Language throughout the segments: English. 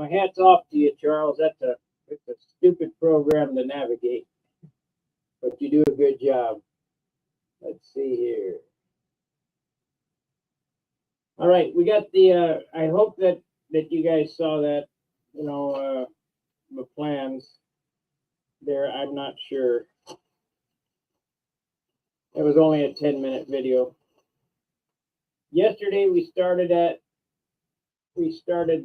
My hat's off to you, Charles. It's a stupid program to navigate, but you do a good job. Let's see here. All right, we got the. I hope that you guys saw that. You know, the plans there. I'm not sure. It was only a 10-minute video. Yesterday we started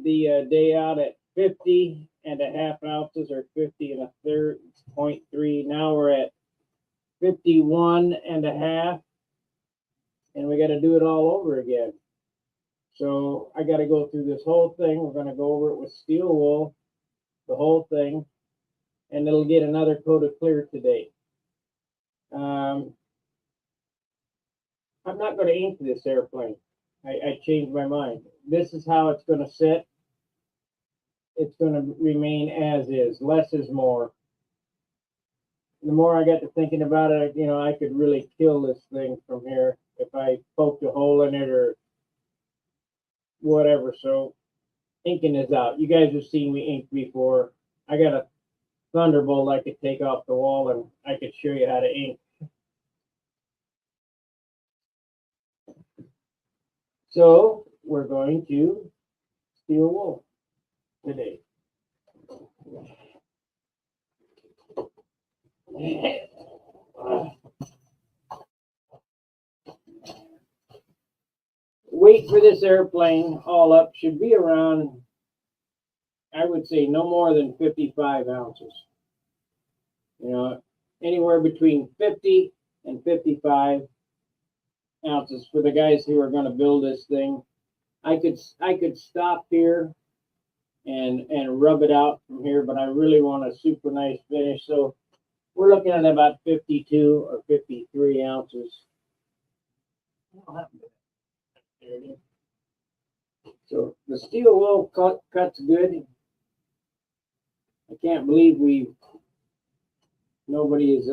the day out at 50.5 ounces, or 50 and a third, 0.3. Now we're at 51.5, and we got to do it all over again. So I got to go through this whole thing. We're going to go over it with steel wool, the whole thing, and it'll get another coat of clear today. I'm not going to ink this airplane. I changed my mind. This is how it's going to sit. It's going to remain as is. Less is more. The more I got to thinking about it, you know, I could really kill this thing from here if I poked a hole in it or whatever. So inking is out. You guys have seen me ink before. I got a Thunderbolt I could take off the wall and I could show you how to ink. So we're going to steel wool today. Weight for this airplane all up should be around, I would say, no more than 55 ounces. You know, anywhere between 50 and 55 ounces for the guys who are going to build this thing. I could stop here and rub it out from here, but I really want a super nice finish. So we're looking at about 52 or 53 ounces. There it is. So the steel wool cuts good. I can't believe nobody is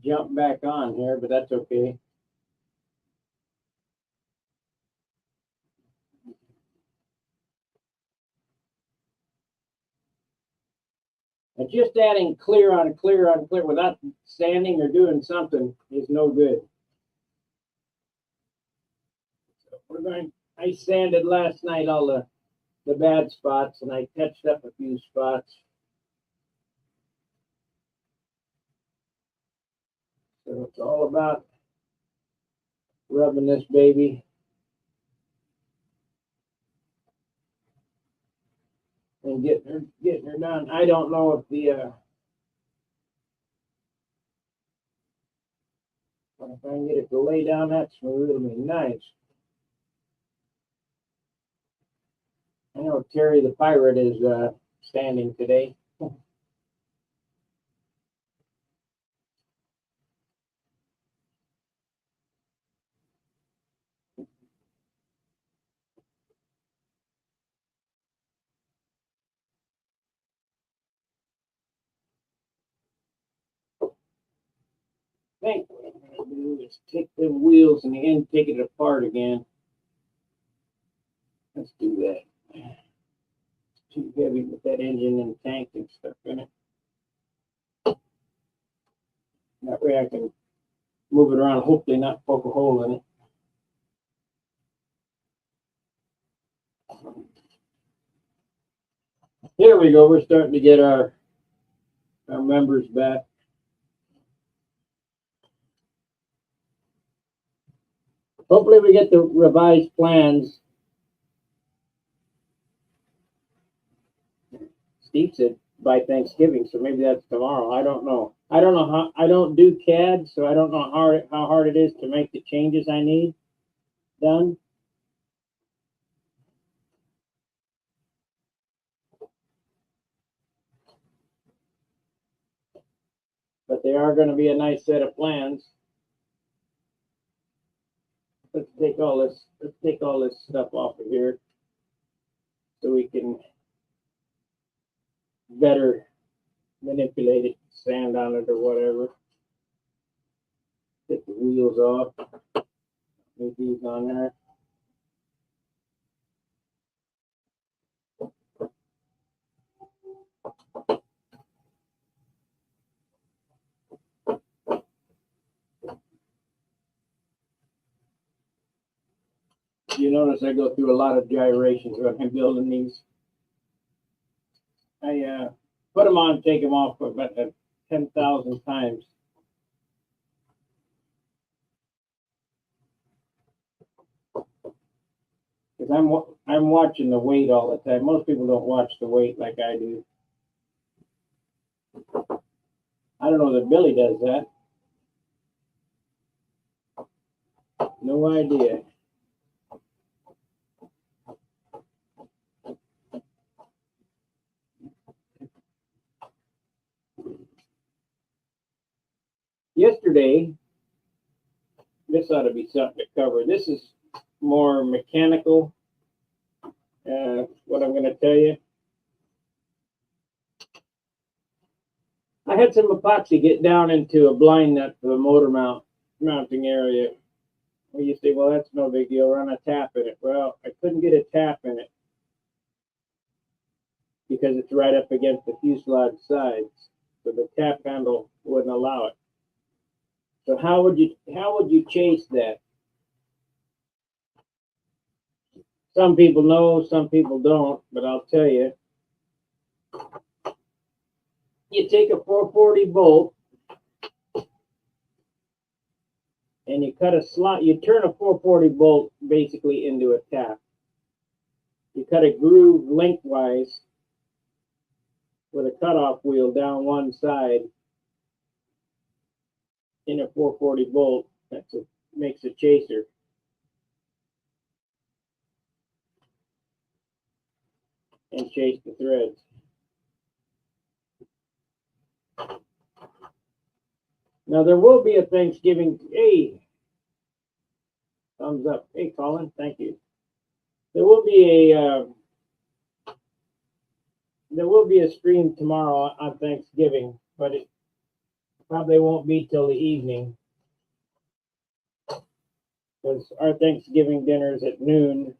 jumped back on here, but that's okay. And just adding clear on clear on clear without sanding or doing something is no good. So I sanded last night all the bad spots, and I touched up a few spots. So it's all about rubbing this baby. And getting her done. I don't know if if I can get it to lay down that smooth, it'll be nice. I know Terry the Pirate is standing today. I think what I'm going to do is take the wheels in the end, take it apart again. Let's do that. It's too heavy with that engine and tank and stuff in it. That way I can move it around, hopefully not poke a hole in it. Here we go. We're starting to get our members back. Hopefully we get the revised plans. Steve said by Thanksgiving, so maybe that's tomorrow. I don't know. I don't know how. I don't do CAD, so I don't know how hard it is to make the changes I need done. But they are going to be a nice set of plans. Let's take all this stuff off of here so we can better manipulate it, sand on it or whatever. Get the wheels off. Make these on there. notice I go through a lot of gyrations when I'm building these. I put them on, take them off about 10,000 times. Because I'm watching the weight all the time. Most people don't watch the weight like I do. I don't know that Billy does that. No idea. Yesterday, this ought to be something to cover. This is more mechanical. What I'm going to tell you. I had some epoxy get down into a blind nut for the motor mounting area. Well, you say, well, that's no big deal. Run a tap in it. Well, I couldn't get a tap in it because it's right up against the fuselage sides, so the tap handle wouldn't allow it. So how would you chase that? Some people know, some people don't, but I'll tell you. You take a 440 bolt and you cut a slot. You turn a 440 bolt basically into a tap. You cut a groove lengthwise with a cutoff wheel down one side in a 440 bolt. Makes a chaser. And chase the threads. Now there will be a Thanksgiving. Hey, thumbs up. Hey, Colin, thank you. There will be a stream tomorrow on Thanksgiving, but it probably won't be till the evening because our Thanksgiving dinner is at noon.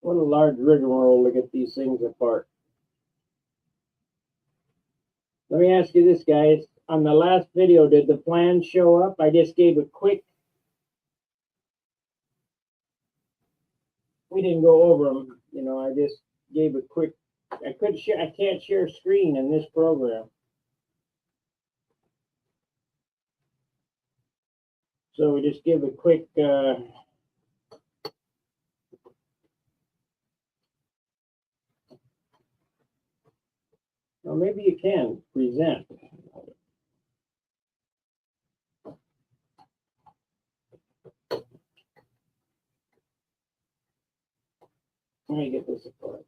What a large rigmarole to get these things apart. Let me ask you this, guys. On the last video, did the plans show up? I just gave a quick. We didn't go over them. You know, I just gave a quick. I can't share screen in this program. So we just give a quick. Well, maybe you can present. Let me get this apart.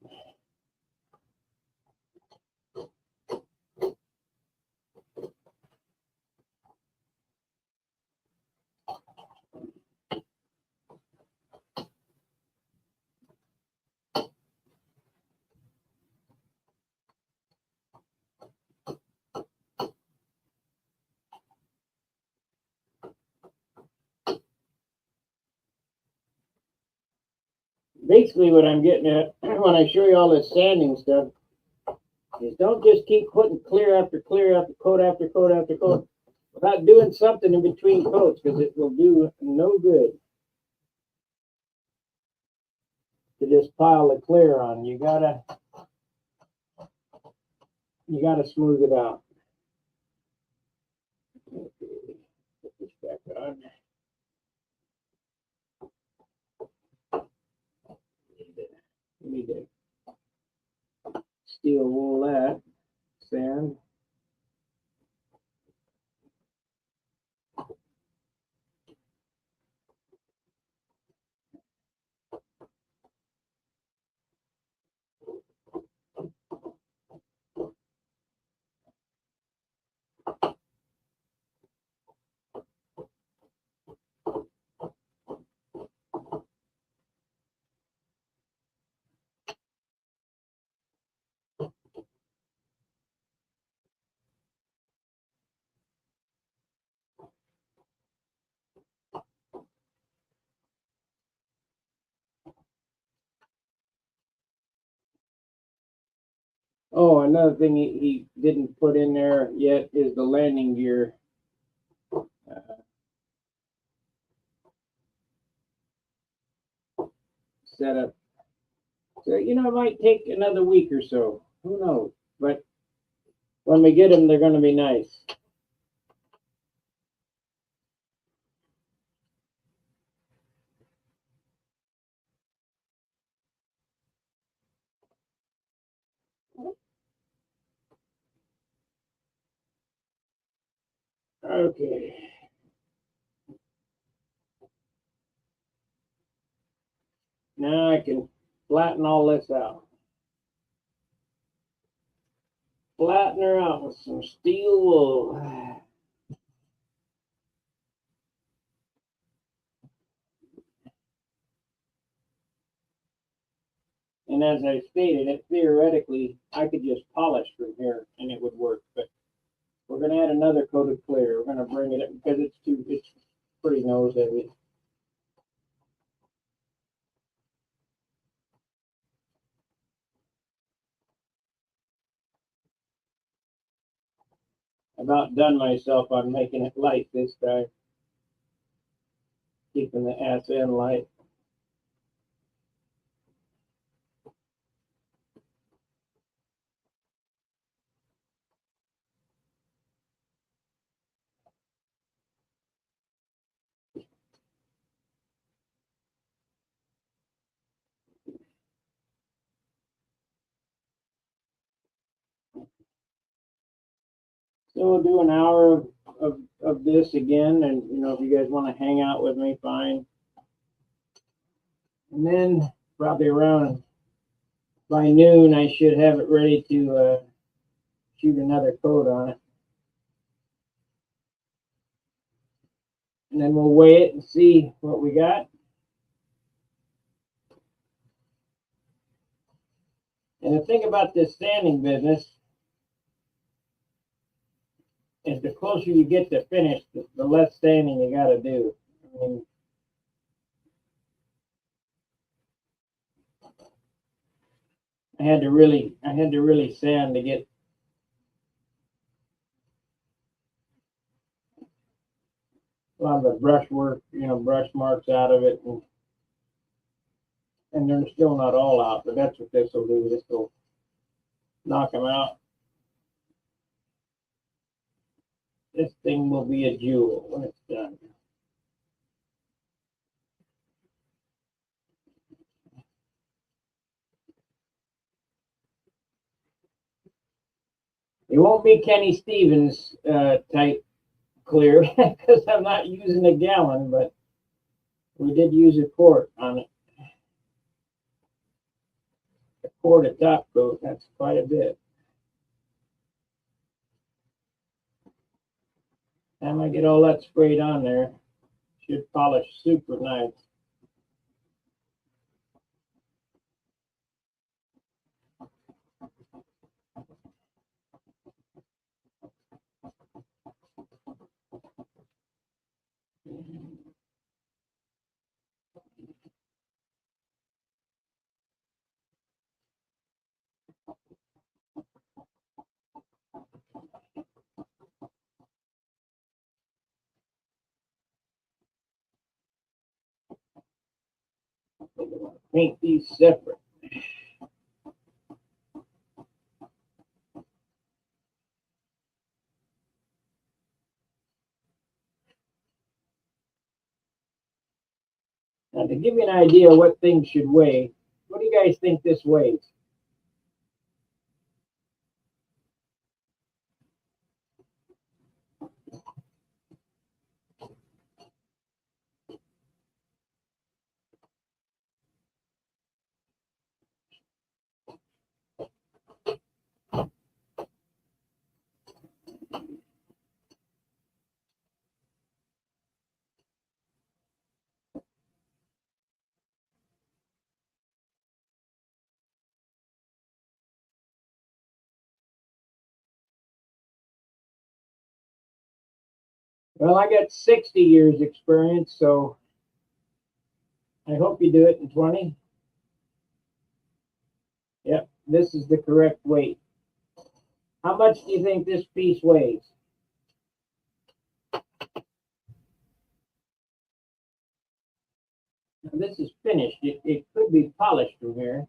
Basically, what I'm getting at when I show you all this sanding stuff is don't just keep putting clear after clear after coat after coat after coat without doing something in between coats, because it will do no good to just pile the clear on. You gotta smooth it out. Okay, put this back on. Need to steel wool that, sand. Oh, another thing he didn't put in there yet is the landing gear setup. So, you know, it might take another week or so. Who knows? But when we get them, they're going to be nice. Okay. Now I can flatten all this out. Flatten her out with some steel wool. And as I stated, it theoretically I could just polish from here and it would work. But we're going to add another coat of clear. We're going to bring it up because it's pretty nose heavy. About done myself on making it light this time. Keeping the ass end light. So we'll do an hour of this again, and you know, if you guys want to hang out with me, fine. And then probably around by noon, I should have it ready to shoot another coat on it. And then we'll weigh it and see what we got. And the thing about this sanding business is the closer you get to finish, the less sanding you got to do. I mean, I had to really sand to get a lot of the brush work, you know, brush marks out of it, and they're still not all out, but that's what this will do. This will knock them out. This thing will be a jewel when it's done. It won't be Kenny Stevens type clear because I'm not using a gallon, but we did use a quart on it. A quart of top coat, that's quite a bit. Time I get all that sprayed on there, should polish super nice. Paint these separate. Now, to give you an idea of what things should weigh, what do you guys think this weighs? Well, I got 60 years experience, so I hope you do it in 20. Yep, this is the correct weight. How much do you think this piece weighs? Now, this is finished. It could be polished from here.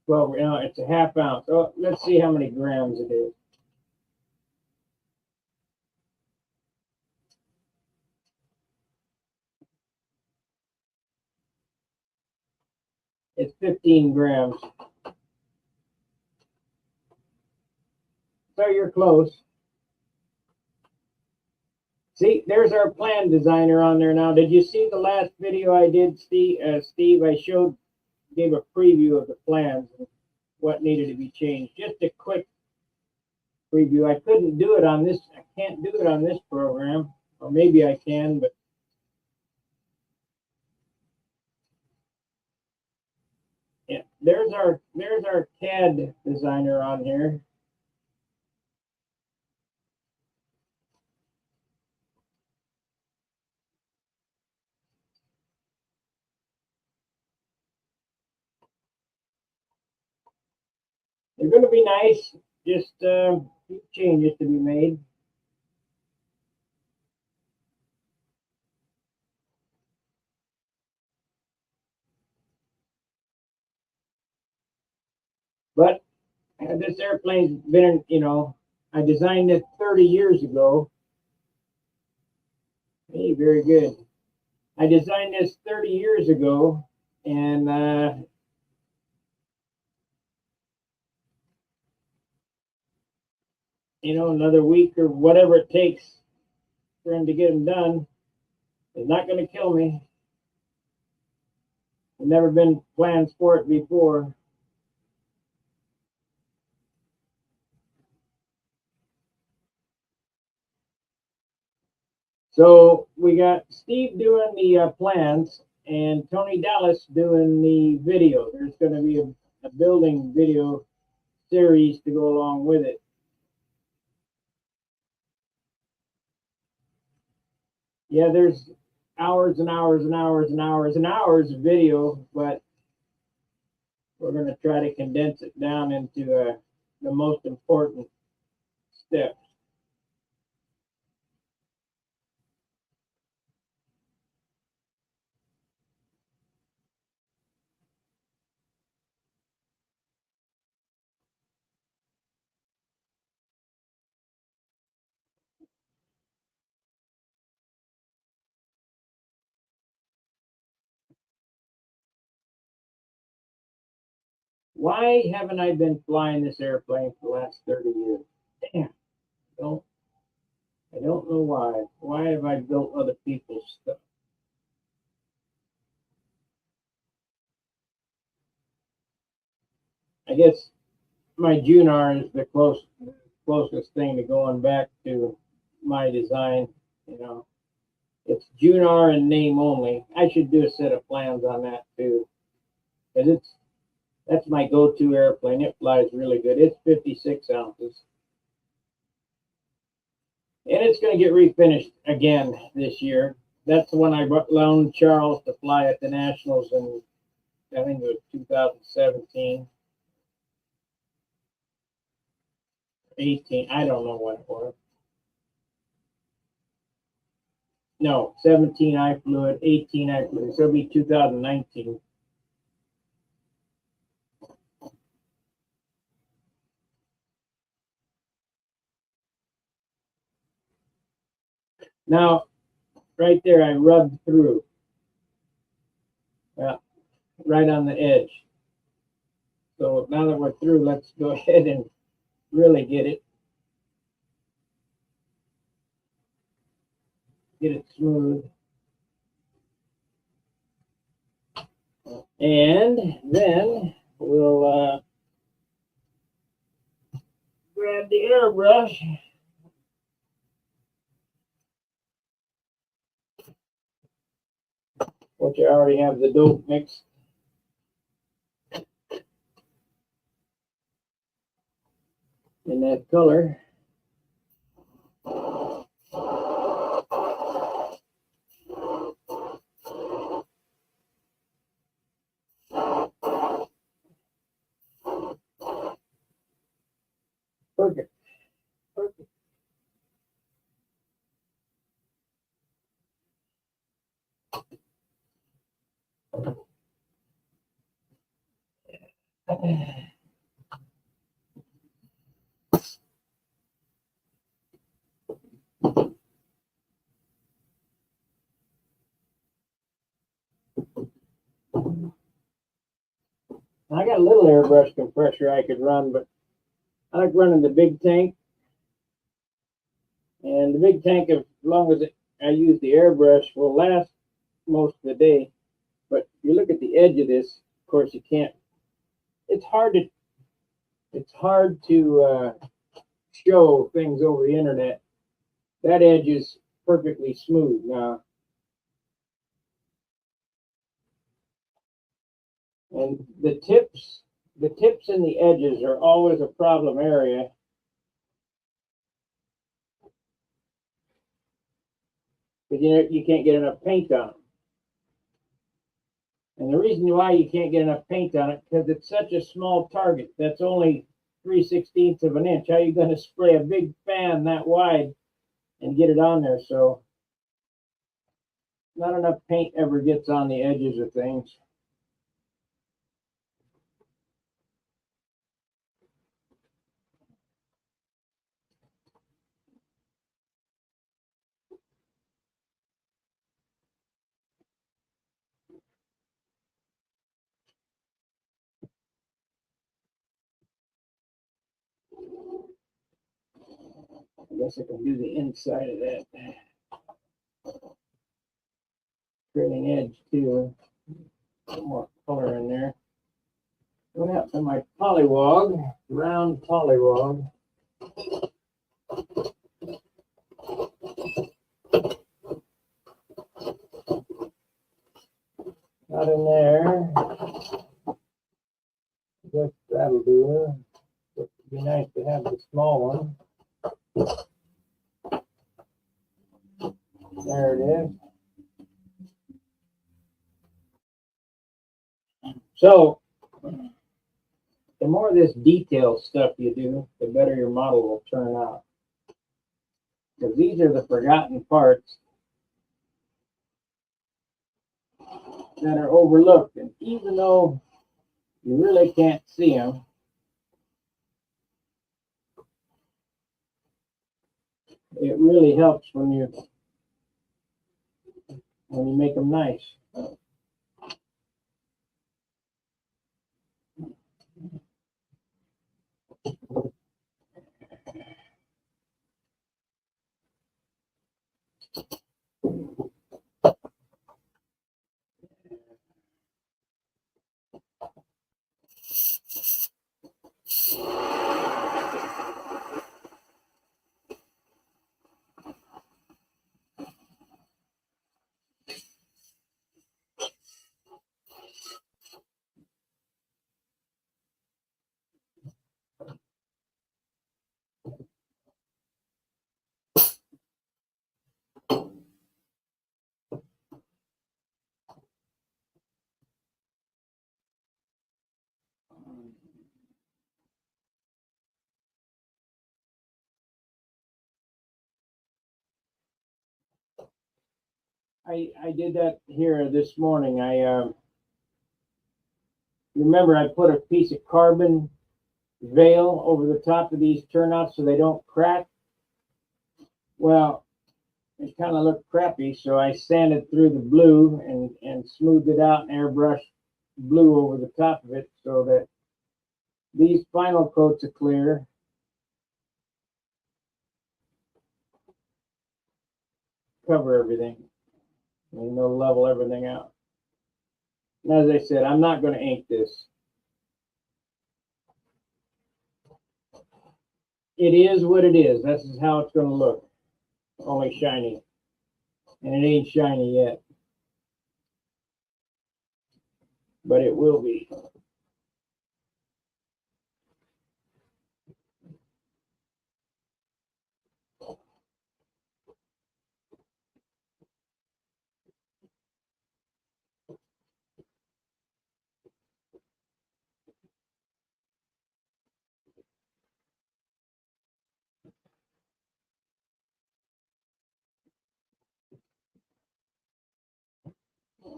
Well, you know, it's a half ounce. Oh, let's see how many grams it is. It's 15 grams. So you're close. See, there's our plan designer on there now. Did you see the last video I did, Steve? I gave a preview of the plans and what needed to be changed. Just a quick preview. I couldn't do it on this. I can't do it on this program, or maybe I can, but yeah, there's our CAD designer on here. They're going to be nice. Just few changes to be made. But this airplane's been, you know, I designed it 30 years ago. Hey, very good. I designed this 30 years ago, and you know, another week or whatever it takes for him to get them done is not going to kill me. I've never been plans for it before. So we got Steve doing the plans and Tony Dallas doing the video. There's going to be a building video series to go along with it. Yeah, there's hours and hours and hours and hours and hours of video, but we're going to try to condense it down into the most important steps. Why haven't I been flying this airplane for the last 30 years? Damn, I don't know why. Why have I built other people's stuff? I guess my Junar is the closest thing to going back to my design. You know, it's Junar and name only. I should do a set of plans on that too, because that's my go-to airplane. It flies really good. It's 56 ounces. And it's going to get refinished again this year. That's the one I loaned Charles to fly at the Nationals in, I think it was 2017. 18, I don't know what it was. No, 17 I flew it, 18 I flew it. So it'll be 2019. Now, right there, I rubbed through. Right on the edge. So now that we're through, let's go ahead and really get it smooth. And then we'll grab the airbrush. Which I already have the dope mixed. In that color. I got a little airbrush compressor I could run, but I like running the big tank. And the big tank, as long as I use the airbrush, will last most of the day. But you look at the edge of this, of course, you can't. It's hard to show things over the internet. That edge is perfectly smooth now. And the tips and the edges are always a problem area. But you can't get enough paint on them. And the reason why you can't get enough paint on it, because it's such a small target. That's only 3/16 of an inch. How are you going to spray a big fan that wide and get it on there? So not enough paint ever gets on the edges of things. I guess I can do the inside of that trailing edge too. Put more color in there. Going out to my polywog, round polywog. Not in there. Guess that'll do. It would be nice to have the small one. There it is. So, the more of this detail stuff you do, the better your model will turn out. Because these are the forgotten parts that are overlooked. And even though you really can't see them, it really helps when you make them nice. I did that here this morning. Remember I put a piece of carbon veil over the top of these turnouts so they don't crack. Well, it kind of looked crappy, so I sanded through the blue and smoothed it out and airbrushed blue over the top of it so that these final coats of clear cover everything and they'll level everything out. And as I said, I'm not going to ink this. It is what it is. This is how it's going to look. Only shiny. And it ain't shiny yet. But it will be.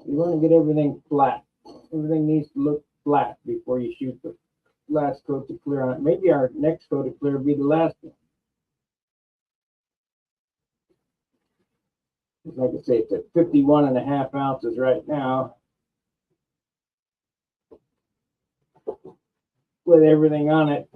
You want to get everything flat. Everything needs to look flat before you shoot the last coat of clear on it. Maybe our next coat of clear will be the last one. Like I say, it's at 51.5 ounces right now. With everything on it.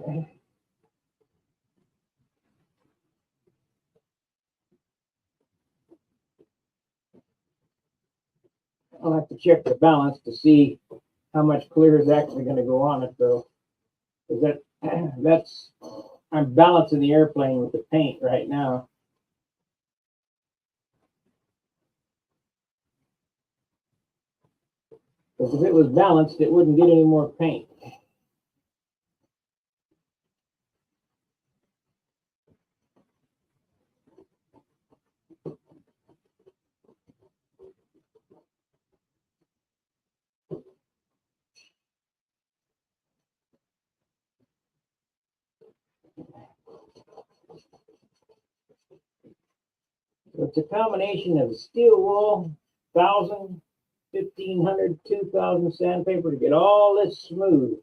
I'll have to check the balance to see how much clear is actually going to go on it, though. Because that's I'm balancing the airplane with the paint right now. Because if it was balanced, it wouldn't get any more paint. So it's a combination of steel wool, 1,000, 1,500, 2,000 sandpaper to get all this smooth.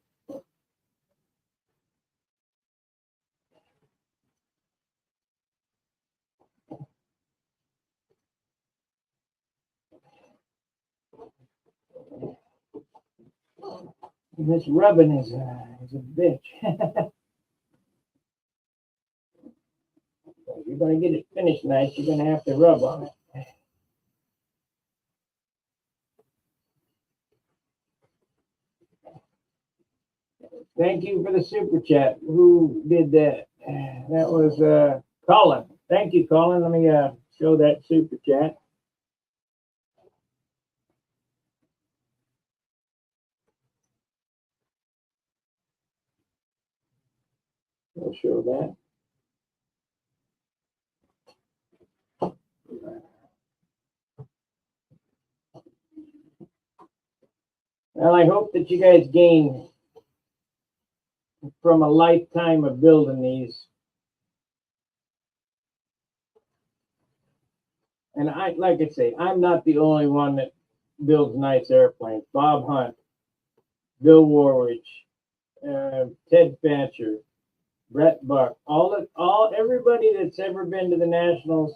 And this rubbing is a bitch. If you're going to get it finished nice, you're going to have to rub on it. Thank you for the super chat. Who did that? That was Colin. Thank you, Colin. Let me show that super chat. I'll show that. Well, I hope that you guys gain from a lifetime of building these. And like I say, I'm not the only one that builds nice airplanes. Bob Hunt, Bill Warwick, Ted Fancher, Brett Buck, everybody that's ever been to the Nationals.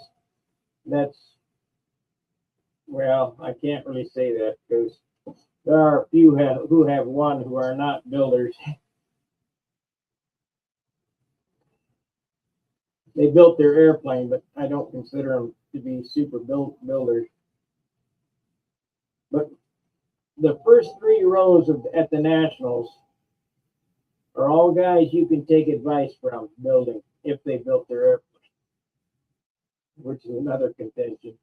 Well, I can't really say that because there are a few who have won who are not builders. They built their airplane, but I don't consider them to be super builders. But the first 3 rows at the Nationals are all guys you can take advice from building if they built their airplane, which is another contention.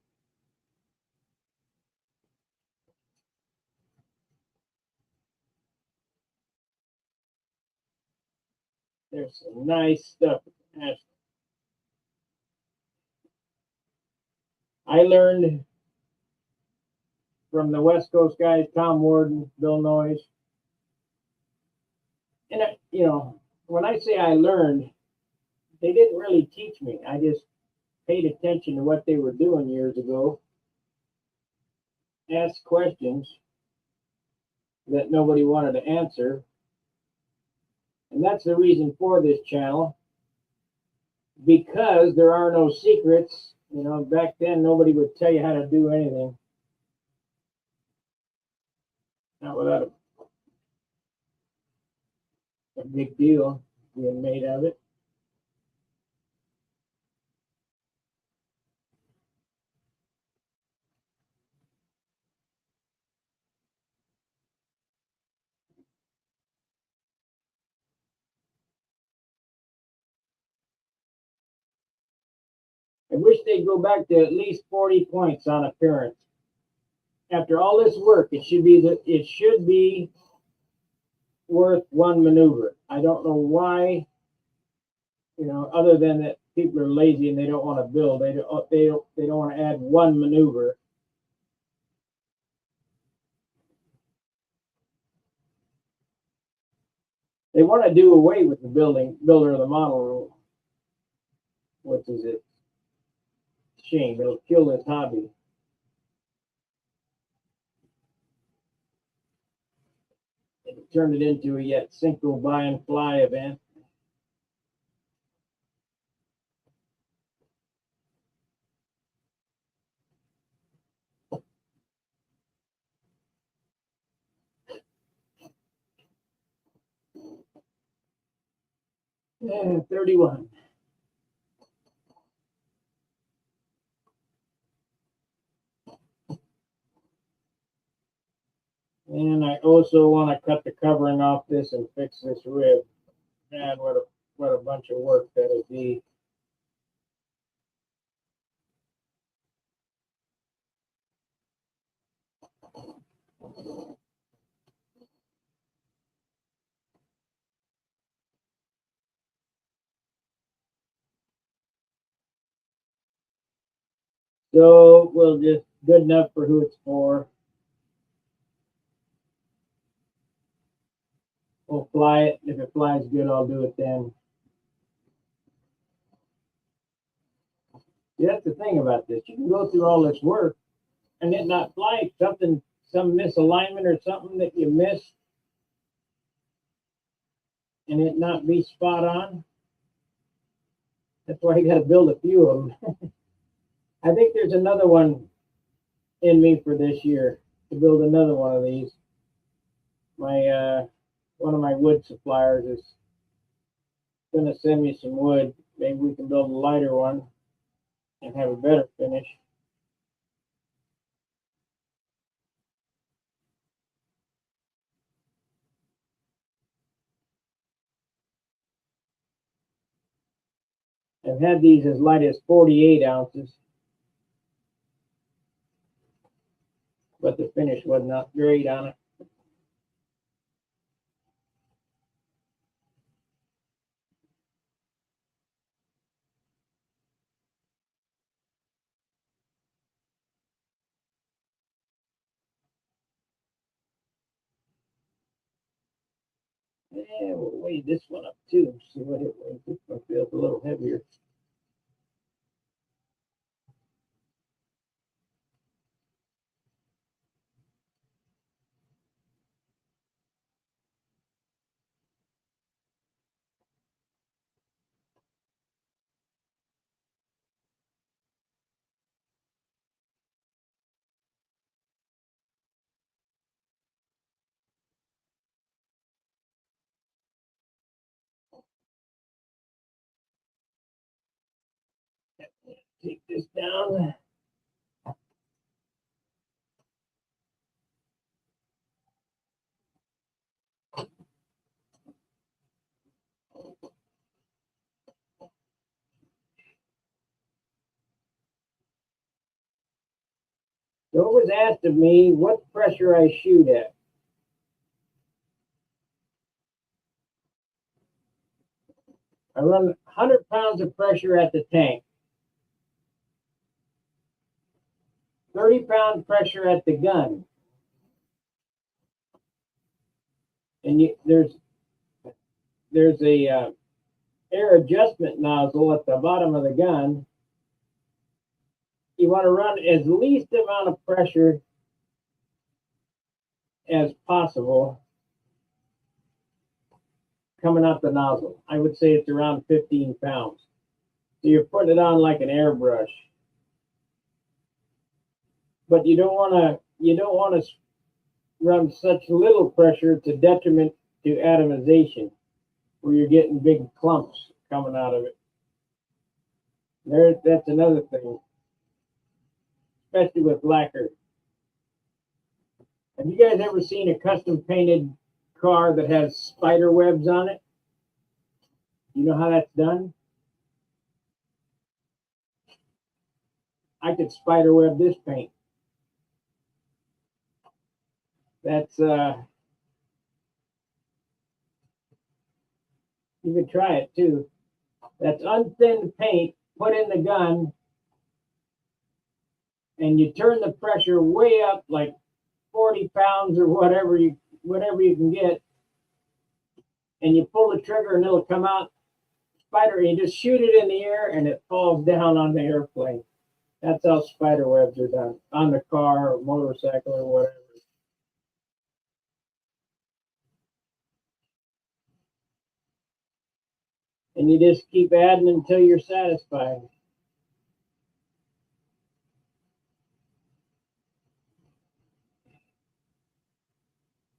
There's some nice stuff at the Nationals. I learned from the West Coast guys, Tom Warden, Bill Noyes. And, when I say I learned, they didn't really teach me. I just paid attention to what they were doing years ago, asked questions that nobody wanted to answer. And that's the reason for this channel, because there are no secrets. Back then, nobody would tell you how to do anything. Not without a big deal being made of it. I wish they'd go back to at least 40 points on appearance. After all this work, it should be worth one maneuver. I don't know why, other than that people are lazy and they don't want to build. They don't want to add one maneuver. They want to do away with the builder of the model rule, which is a shame. It'll kill this hobby. and turned it into a yet synchro buy and fly event. Yeah, 31. And I also want to cut the covering off this and fix this rib. Man, what a bunch of work that'll be. So we'll just good enough for who it's for. We'll fly it. If it flies good, I'll do it then. See, that's the thing about this. You can go through all this work and it not fly. Some misalignment or something that you missed, and it not be spot on. That's why you got to build a few of them. I think there's another one in me for this year to build another one of these. My one of my wood suppliers is going to send me some wood. Maybe we can build a lighter one and have a better finish. I've had these as light as 48 ounces, but the finish was not great on it. Yeah, we'll weigh this one up too. See what it weighs. This one feels a little heavier. Take this down. So it was asked of me what pressure I shoot at. I run 100 pounds of pressure at the tank, 30-pound pressure at the gun, and there's a air adjustment nozzle at the bottom of the gun. You want to run as least amount of pressure as possible coming out the nozzle. I would say it's around 15 pounds. So you're putting it on like an airbrush. But you don't want to run such little pressure to detriment to atomization, where you're getting big clumps coming out of it. That's another thing, especially with lacquer. Have you guys ever seen a custom painted car that has spider webs on it? You know how that's done? I could spider web this paint. That's you could try it too. That's unthinned paint put in the gun, and you turn the pressure way up, like 40 pounds or whatever you can get, and you pull the trigger and it'll come out spider. You just shoot it in the air and it falls down on the airplane. That's how spider webs are done on the car or motorcycle or whatever. And you just keep adding until you're satisfied.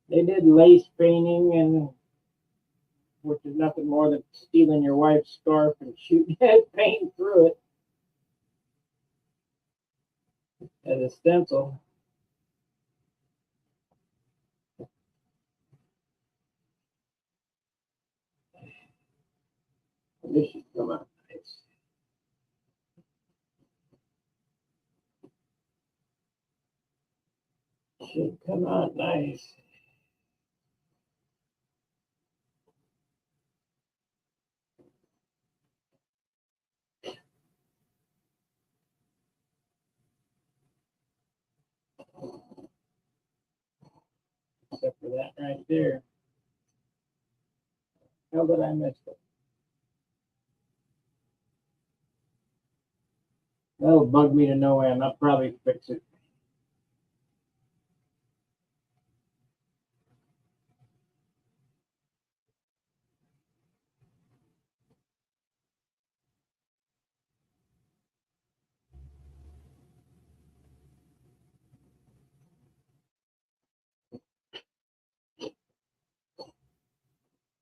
They did lace painting, and which is nothing more than stealing your wife's scarf and shooting that paint through it as a stencil. This should come out nice. Should come out nice. Except for that right there. How did I miss it? That'll bug me to no end. I'll probably fix it.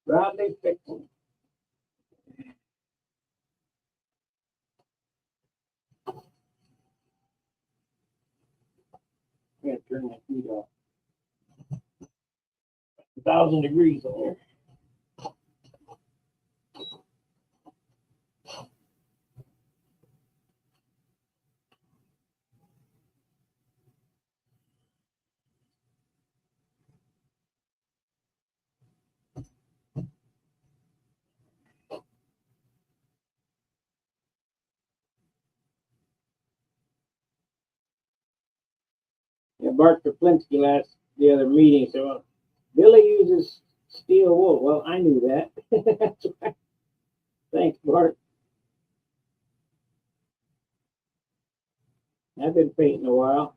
Probably fix it. I'm gonna turn my heat off. 1,000 degrees in here. Yeah, Bart Kaplinski the other meeting, so Billy uses steel wool. Well, I knew that. Thanks, Bart. I've been painting a while.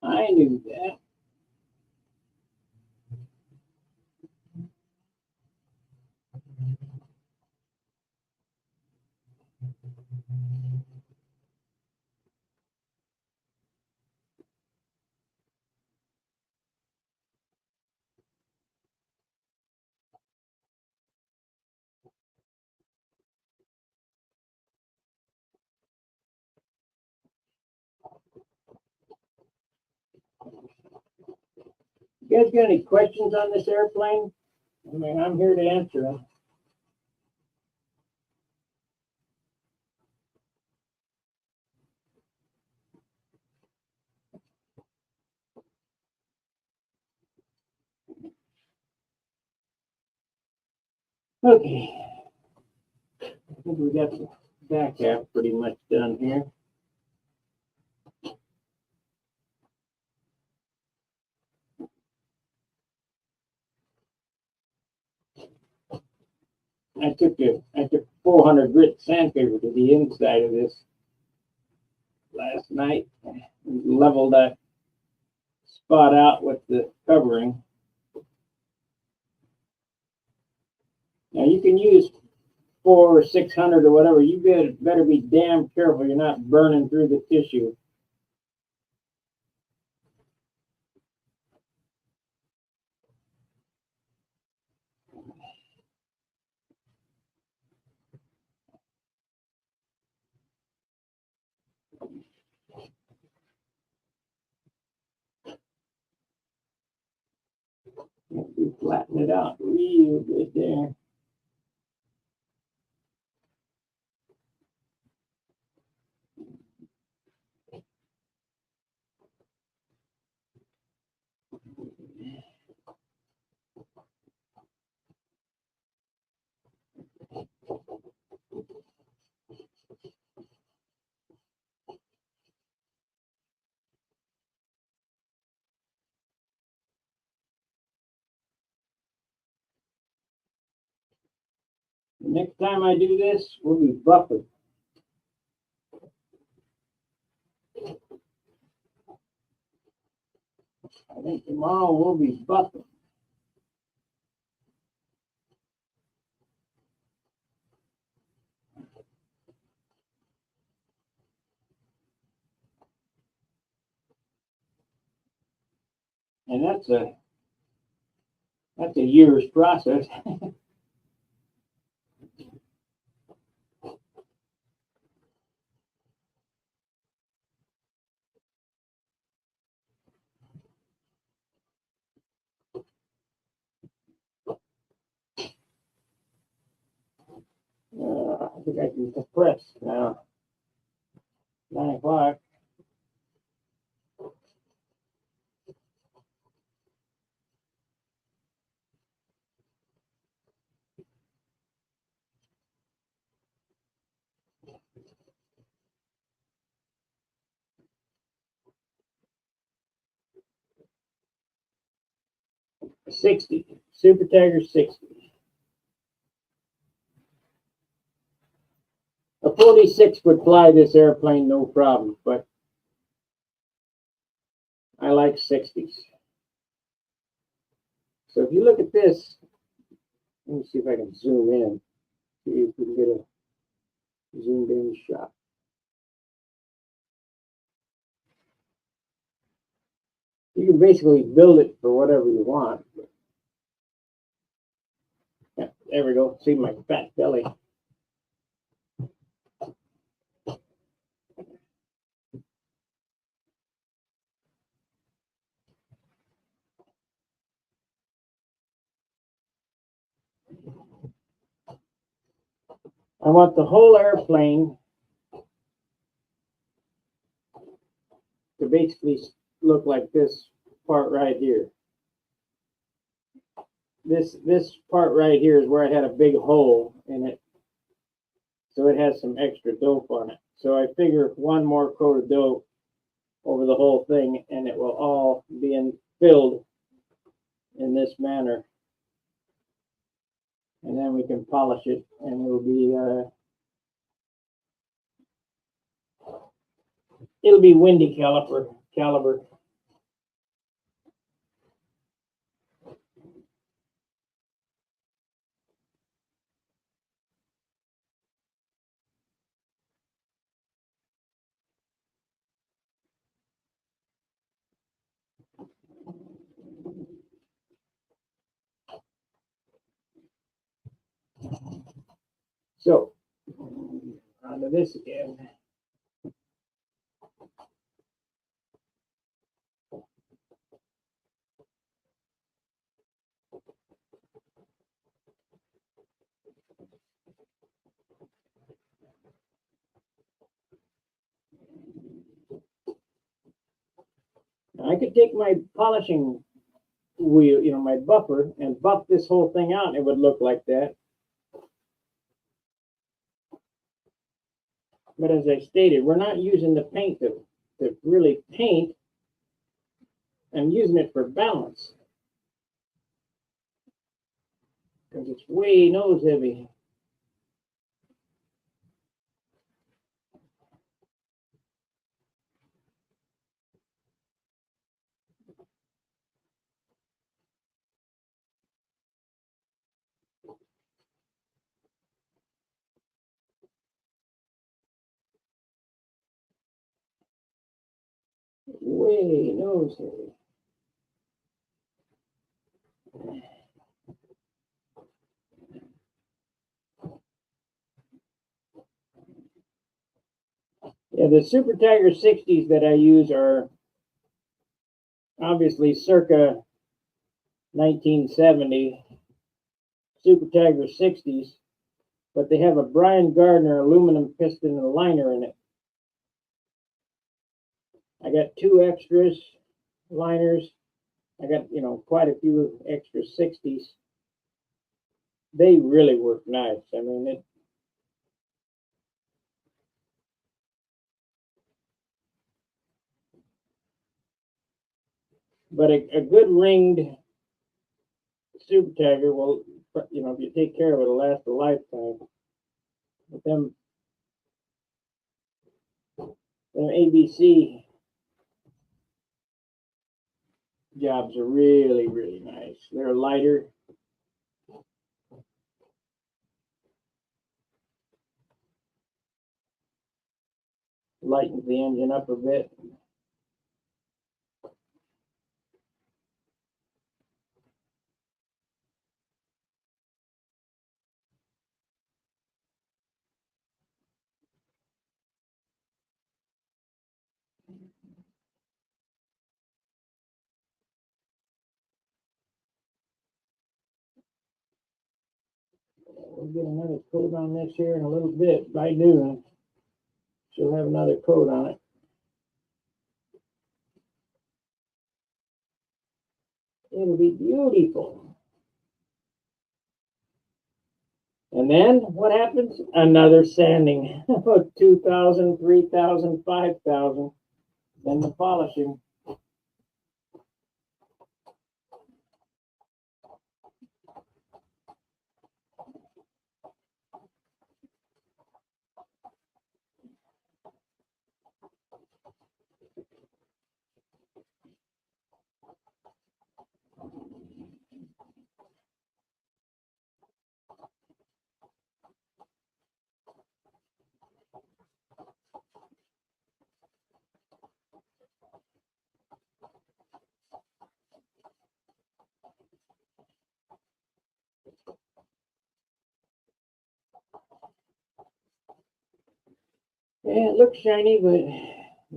I knew that. You guys got any questions on this airplane? I mean, I'm here to answer them. Okay. I think we got the back half pretty much done here. I took 400 grit sandpaper to the inside of this last night. Leveled that spot out with the covering. Now you can use 400 or 600 or whatever. You better be damn careful you're not burning through the tissue. You flatten it out real good there. next time I do this, we'll be buffing. I think tomorrow we'll be buffing. And that's a year's process. I think I can compress now. 9 o'clock. $60. Super Tiger $60. A 46 would fly this airplane no problem, but I like 60s. So if you look at this, let me see if I can zoom in. See if we can get a zoomed in shot. You can basically build it for whatever you want. Yeah, there we go. See my fat belly. I want the whole airplane to basically look like this part right here. This part right here is where I had a big hole in it, so it has some extra dope on it. So I figure one more coat of dope over the whole thing, and it will all be filled in this manner. And then we can polish it, and it'll be windy caliber. So onto this again. I could take my polishing wheel, my buffer, and buff this whole thing out, and it would look like that. But as I stated, we're not using the paint to really paint. I'm using it for balance because it's way nose heavy. Way nose heavy. Yeah, the Super Tiger 60s that I use are obviously circa 1970 Super Tiger 60s, but they have a Brian Gardner aluminum piston and liner in it. I got 2 extras liners. I got, quite a few extra 60s. They really work nice. I mean, but a good ringed Super Tiger will you know, if you take care of it, it'll last a lifetime. But them ABC jobs are really, really nice. They're lighter. Lightens the engine up a bit. We'll get another coat on this here in a little bit. By noon, she'll have another coat on it. It'll be beautiful. And then what happens? Another sanding. 2,000, 3,000, 5,000. Then the polishing. Yeah, it looks shiny, but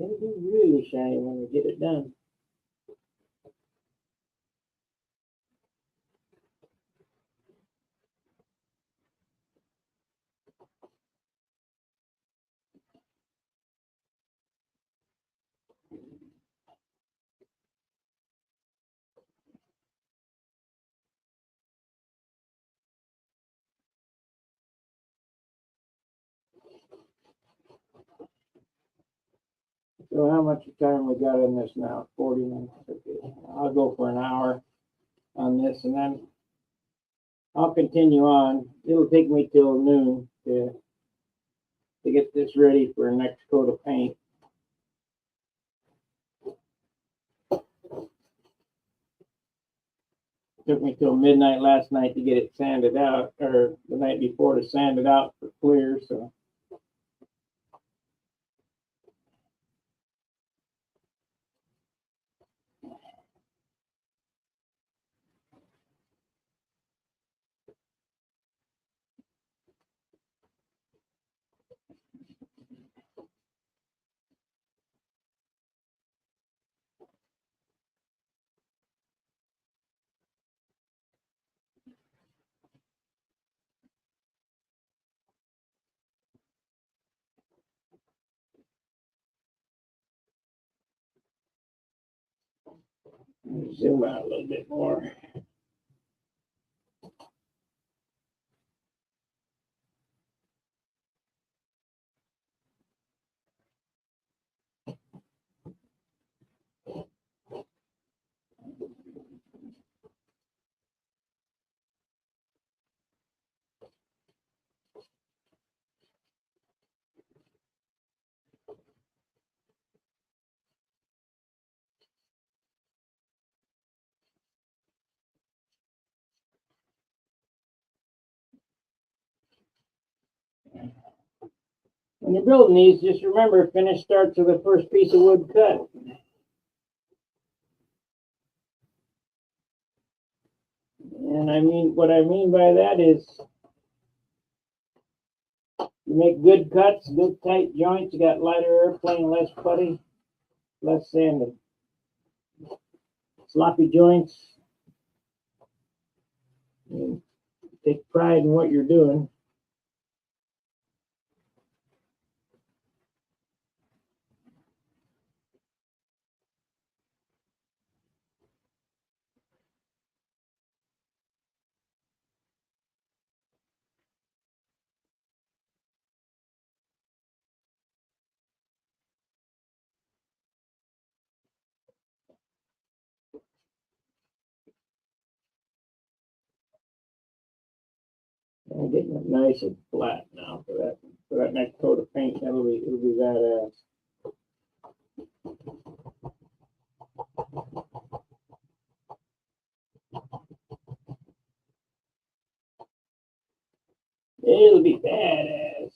it'll be really shiny when we get it done. So how much time we got in this now? 40 minutes. Okay. I'll go for an hour on this, and then I'll continue on. It'll take me till noon to get this ready for next coat of paint. Took me till midnight last night to get it sanded out, or the night before to sand it out for clear. So zoom out a little bit more. When you're building these, just remember, finish starts with the first piece of wood cut. And what I mean by that is you make good cuts, good tight joints. You got lighter airplane, less putty, less sanding. Sloppy joints. You take pride in what you're doing. I'm getting it nice and flat now for that next coat of paint. It'll be badass. It'll be badass.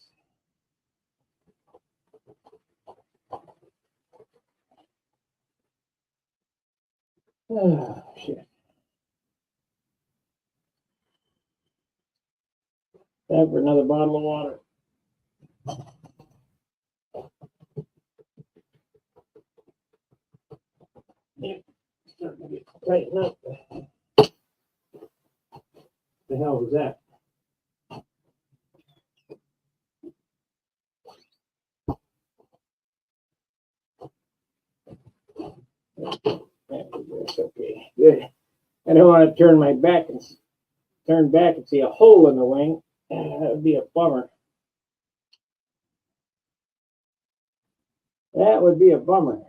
Oh, shit. Time for another bottle of water. Yep, starting to get tighten up. The hell was that? That's okay. Good. I don't want to turn back and see a hole in the wing. That would be a bummer. That would be a bummer.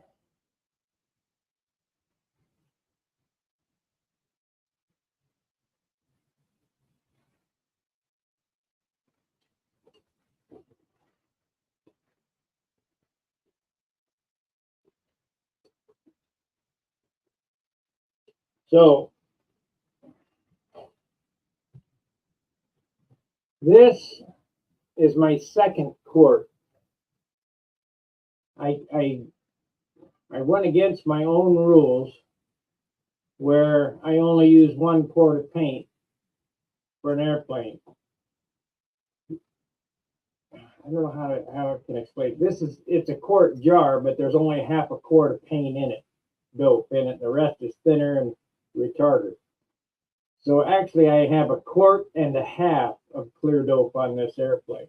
So this is my second quart. I went against my own rules where I only use 1 quart of paint for an airplane. I don't know how I can explain. It's a quart jar, but there's only half a quart of paint in it, dope in it. The rest is thinner and retarder. So actually I have a quart and a half of clear dope on this airplane.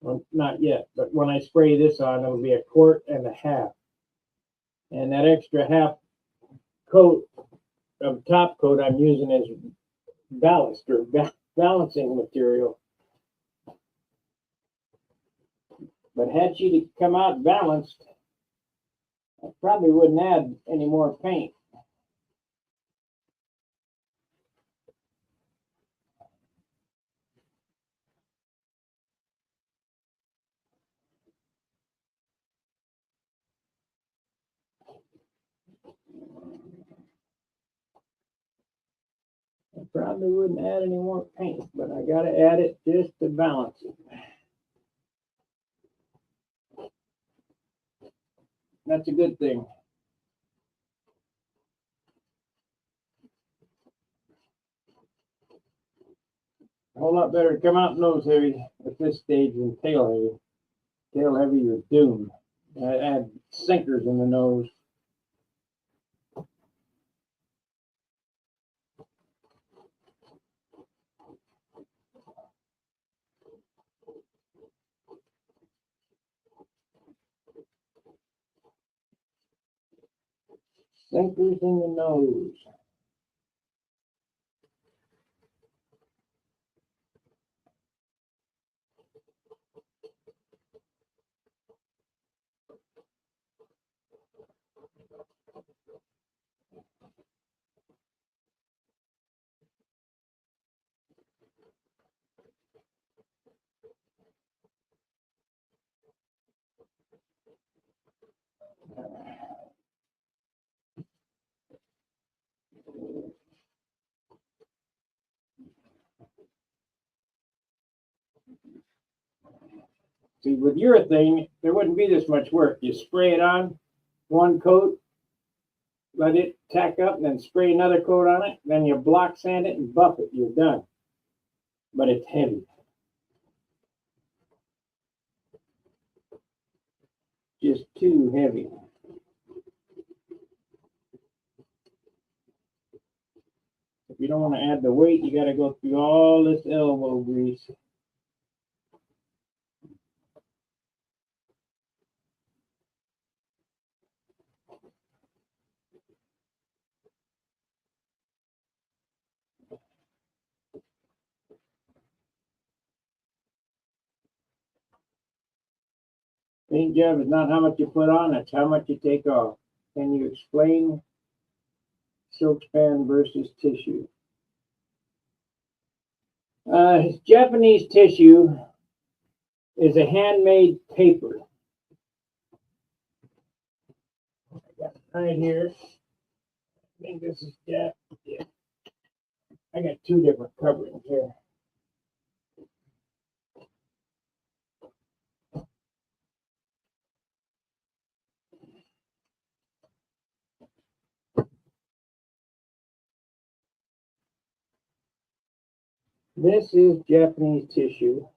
Well, not yet, but when I spray this on, it'll be a quart and a half. And that extra half coat of top coat I'm using as ballast or balancing material. But had she to come out balanced, I probably wouldn't add any more paint. I probably wouldn't add any more paint, but I got to add it just to balance it. That's a good thing. A whole lot better to come out nose heavy at this stage than tail heavy. Tail heavy, you're doomed. I add sinkers in the nose. Sinkers in the nose. See, with urethane, there wouldn't be this much work. You spray it on, 1 coat, let it tack up, and then spray another coat on it. Then you block sand it and buff it. You're done. But it's heavy. Just too heavy. If you don't want to add the weight, you got to go through all this elbow grease. Paint job is not how much you put on, it's how much you take off. Can you explain silk span versus tissue? Japanese tissue is a handmade paper. I got it right here. I think this is yeah. I got two different coverings here. This is Japanese tissue.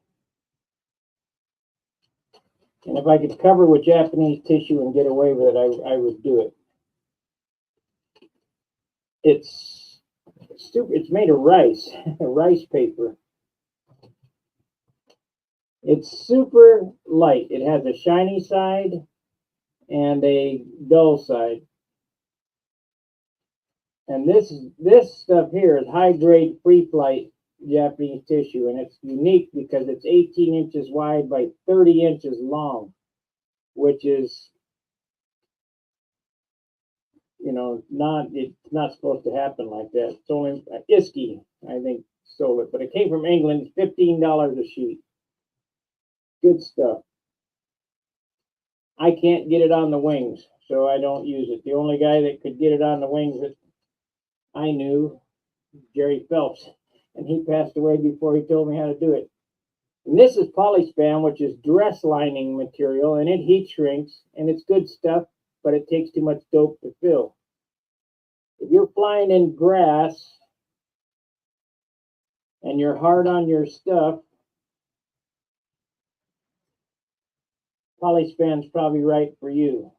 And if I could cover with Japanese tissue and get away with it, I would do it. It's stupid. It's made of rice, rice paper. It's super light. It has a shiny side and a dull side. And this stuff here is high grade free flight Japanese tissue, and it's unique because it's 18 inches wide by 30 inches long, which is, you know, it's not supposed to happen like that. It's only Iski, I think, sold it, but it came from England. It's $15 a sheet. Good stuff. I can't get it on the wings, so I don't use it. The only guy that could get it on the wings that I knew, Jerry Phelps, and he passed away before he told me how to do it. And this is Polyspan, which is dress lining material, and it heat shrinks, and it's good stuff, but it takes too much dope to fill. If you're flying in grass and you're hard on your stuff, Polyspan's probably right for you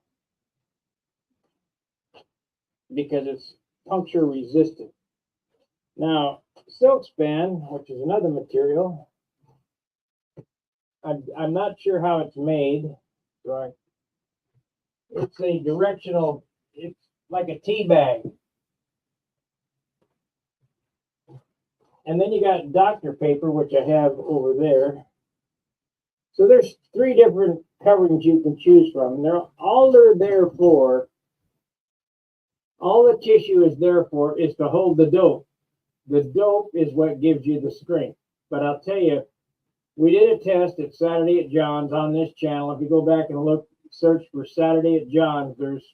because it's puncture resistant. Now, Silkspan, which is another material, I'm not sure how it's made. Right. It's a directional, it's like a tea bag. And then you got doctor paper, which I have over there. So there's three different coverings you can choose from. All the tissue is there for is to hold the dope. The dope is what gives you the strength. But I'll tell you, we did a test at Saturday at John's on this channel. If you go back and look, search for Saturday at John's, there's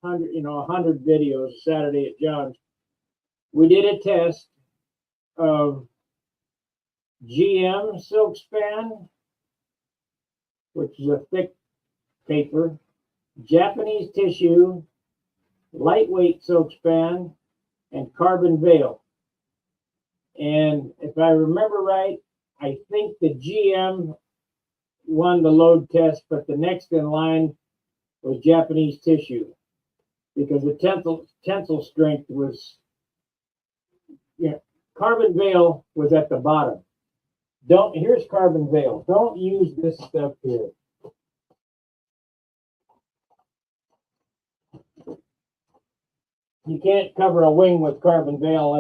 100 videos Saturday at John's. We did a test of GM Silkspan, which is a thick paper, Japanese tissue, lightweight Silkspan, and Carbon Veil. And if I remember right, I think the GM won the load test, but the next in line was Japanese tissue because the tensile strength was, Carbon Veil was at the bottom. Here's Carbon Veil. Don't use this stuff here. You can't cover a wing with Carbon Veil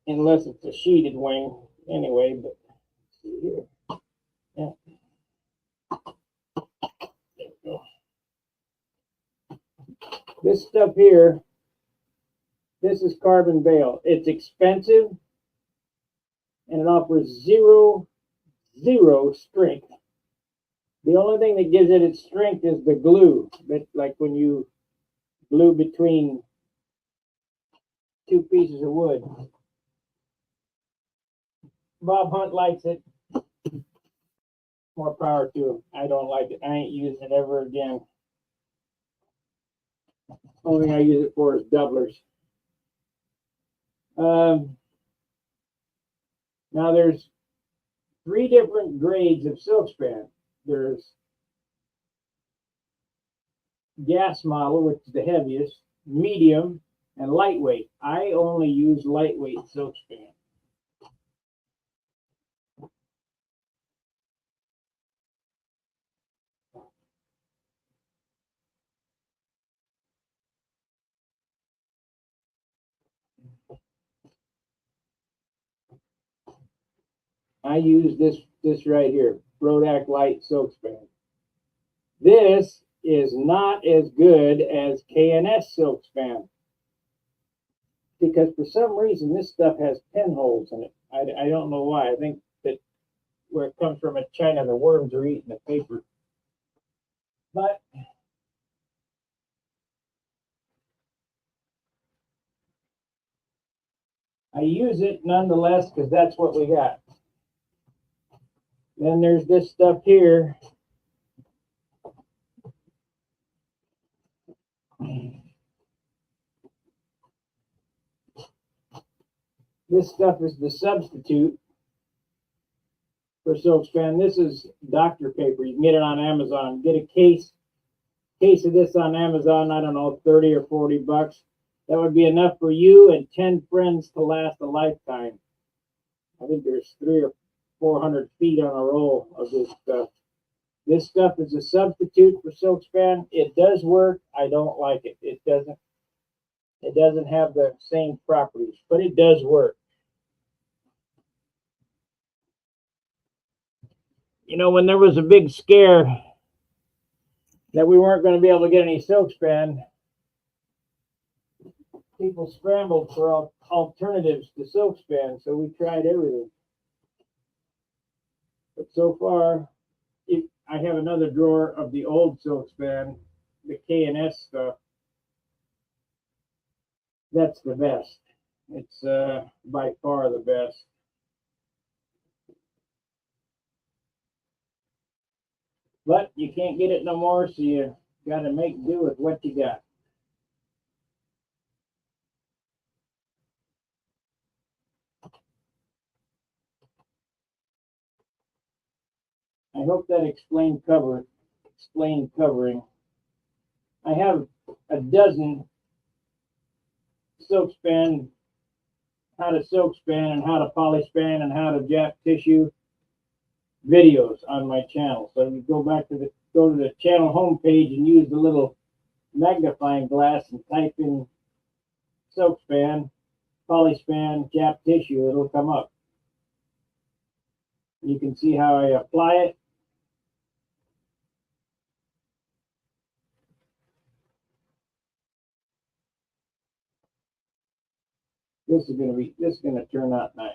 unless it's a sheeted wing anyway, but see here. Yeah. There we go. This stuff here, this is Carbon Veil. It's expensive and it offers zero strength. The only thing that gives it its strength is the glue, that like when you glue between two pieces of wood. Bob Hunt likes it. More power to him. I don't like it. I ain't using it ever again. Only thing I use it for is doublers. Now there's three different grades of Silkspan. There's gas model, which is the heaviest, medium, and lightweight. I only use lightweight Silkspan. I use this right here, Rodak Light Silkspan. This is not as good as K&S Silkspan. because for some reason this stuff has pinholes in it. I don't know why. I think that where it comes from in China, the worms are eating the paper. But I use it nonetheless because that's what we got. Then there's this stuff here. This stuff is the substitute for silk span. This is doctor paper. You can get it on Amazon. Get a case of this on Amazon. I don't know, 30 or 40 bucks. That would be enough for you and 10 friends to last a lifetime. I think there's 300 or 400 feet on a roll of this stuff. This stuff is a substitute for silk span. It does work. I don't like it. It doesn't have the same properties, but it does work. You know, when there was a big scare that we weren't going to be able to get any silk span, people scrambled for alternatives to silk span, so we tried everything. But so far, I have another drawer of the old silk span, the K&S stuff. That's the best. It's by far the best. But you can't get it no more, so you got to make do with what you got. I hope that explained covering. I have a dozen silk span, how to silk span and how to poly span and how to Jap tissue videos on my channel. So you go to the channel homepage and use the little magnifying glass and type in silk span, poly span, Jap tissue. It'll come up. You can see how I apply it. This is gonna turn out nice.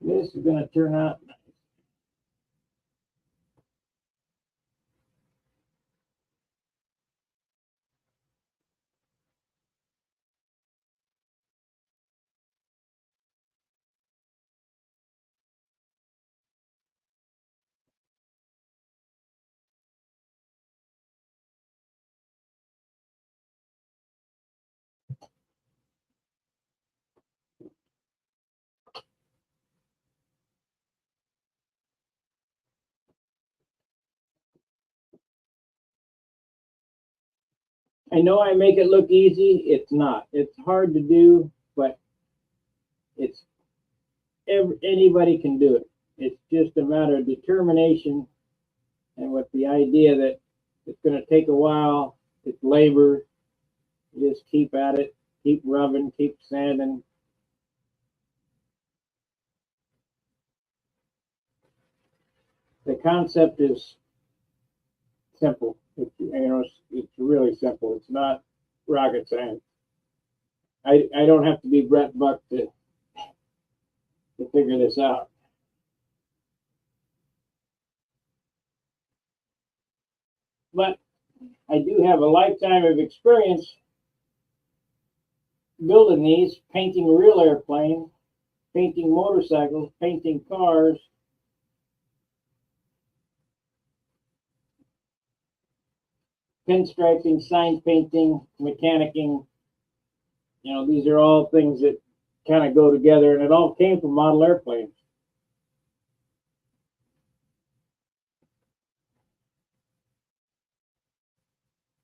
This is gonna turn out nice. I know I make it look easy. It's not. It's hard to do, but anybody can do it. It's just a matter of determination and with the idea that it's going to take a while. It's labor. You just keep at it, keep rubbing, keep sanding. The concept is simple. It's really simple. It's not rocket science. I don't have to be Brett Buck to figure this out. But I do have a lifetime of experience building these, painting real airplanes, painting motorcycles, painting cars. Pinstriping, sign painting, mechanicking. You know, these are all things that kind of go together, and it all came from model airplanes.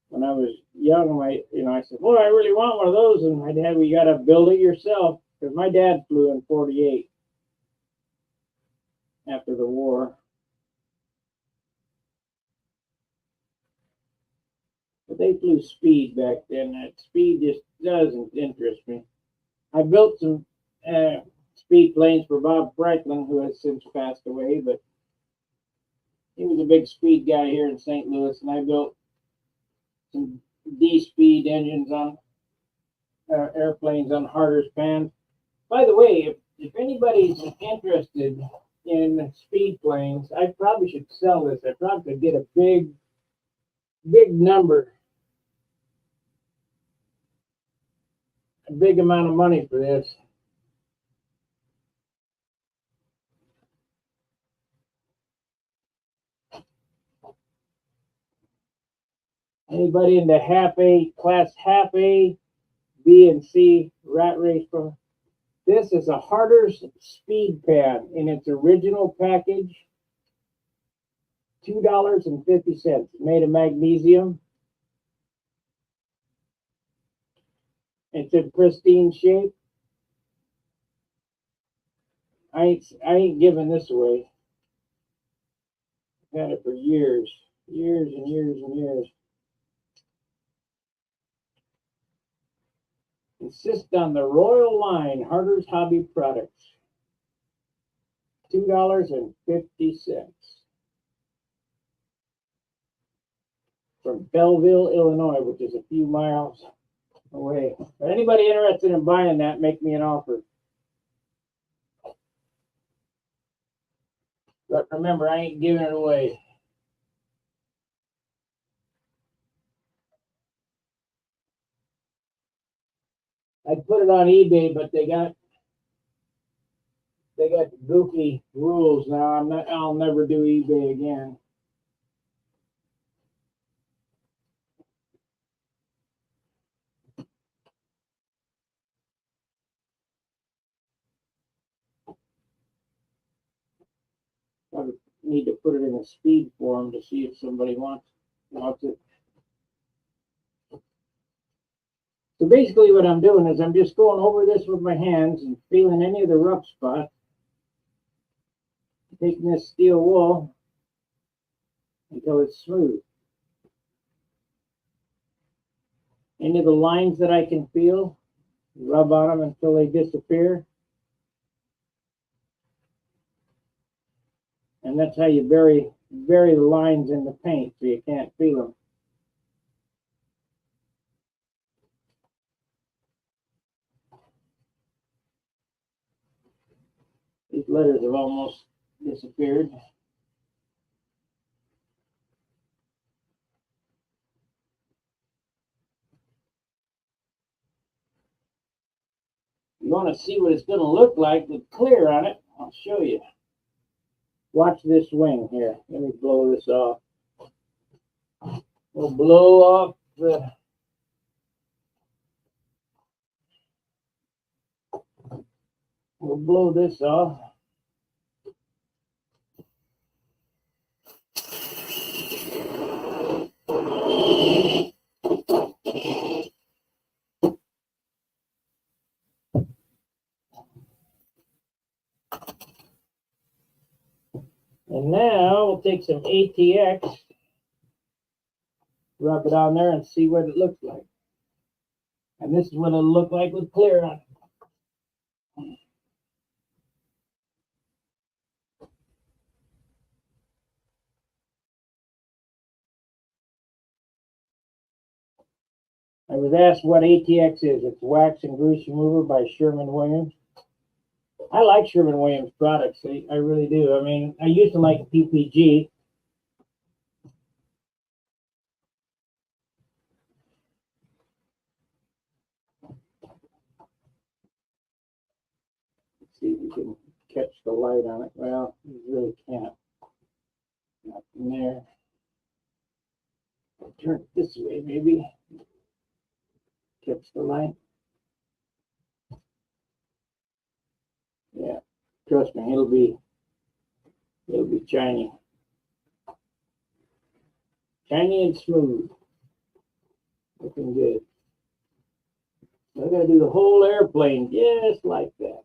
When I was young, I said, "Well, I really want one of those," and my dad, "We got to build it yourself," because my dad flew in '48 after the war. But they flew speed back then. That speed just doesn't interest me. I built some speed planes for Bob Franklin, who has since passed away, but he was a big speed guy here in St. Louis, and I built some D-speed engines on airplanes on harder pans. By the way, if anybody's interested in speed planes, I probably should sell this. I probably could get a big number, a big amount of money for this. Anybody into half A, class half A, B, and C rat race from? This is a harder speed pan in its original package. $2.50. Made of magnesium. It's in pristine shape. I ain't giving this away. I've had it for years and years. Insist on the Royal Line Harder's Hobby Products. $2.50. From Belleville, Illinois, which is a few miles away. If anybody interested in buying that, make me an offer. But remember, I ain't giving it away. I'd put it on eBay, but they got goofy rules now. I'll never do eBay again. I need to put it in a speed form to see if somebody wants it. So basically what I'm doing is I'm just going over this with my hands and feeling any of the rough spots. Taking this steel wool until it's smooth. Any of the lines that I can feel, rub on them until they disappear. And that's how you bury the lines in the paint so you can't feel them. These letters have almost disappeared. You want to see what it's going to look like with clear on it? I'll show you. Watch this wing here. Let me blow this off. We'll blow off the We'll blow this off. And now we'll take some ATX, rub it on there and see what it looks like. And this is what it'll look like with clear on it. I was asked what ATX is. It's wax and grease remover by Sherwin-Williams. I like Sherwin-Williams products. I really do. I mean, I used to like PPG. Let's see if we can catch the light on it. Well, you really can't. Not from there. I'll turn it this way, maybe. Catch the light. Yeah, trust me, it'll be shiny. Shiny and smooth. Looking good. I'm gonna do the whole airplane just like that.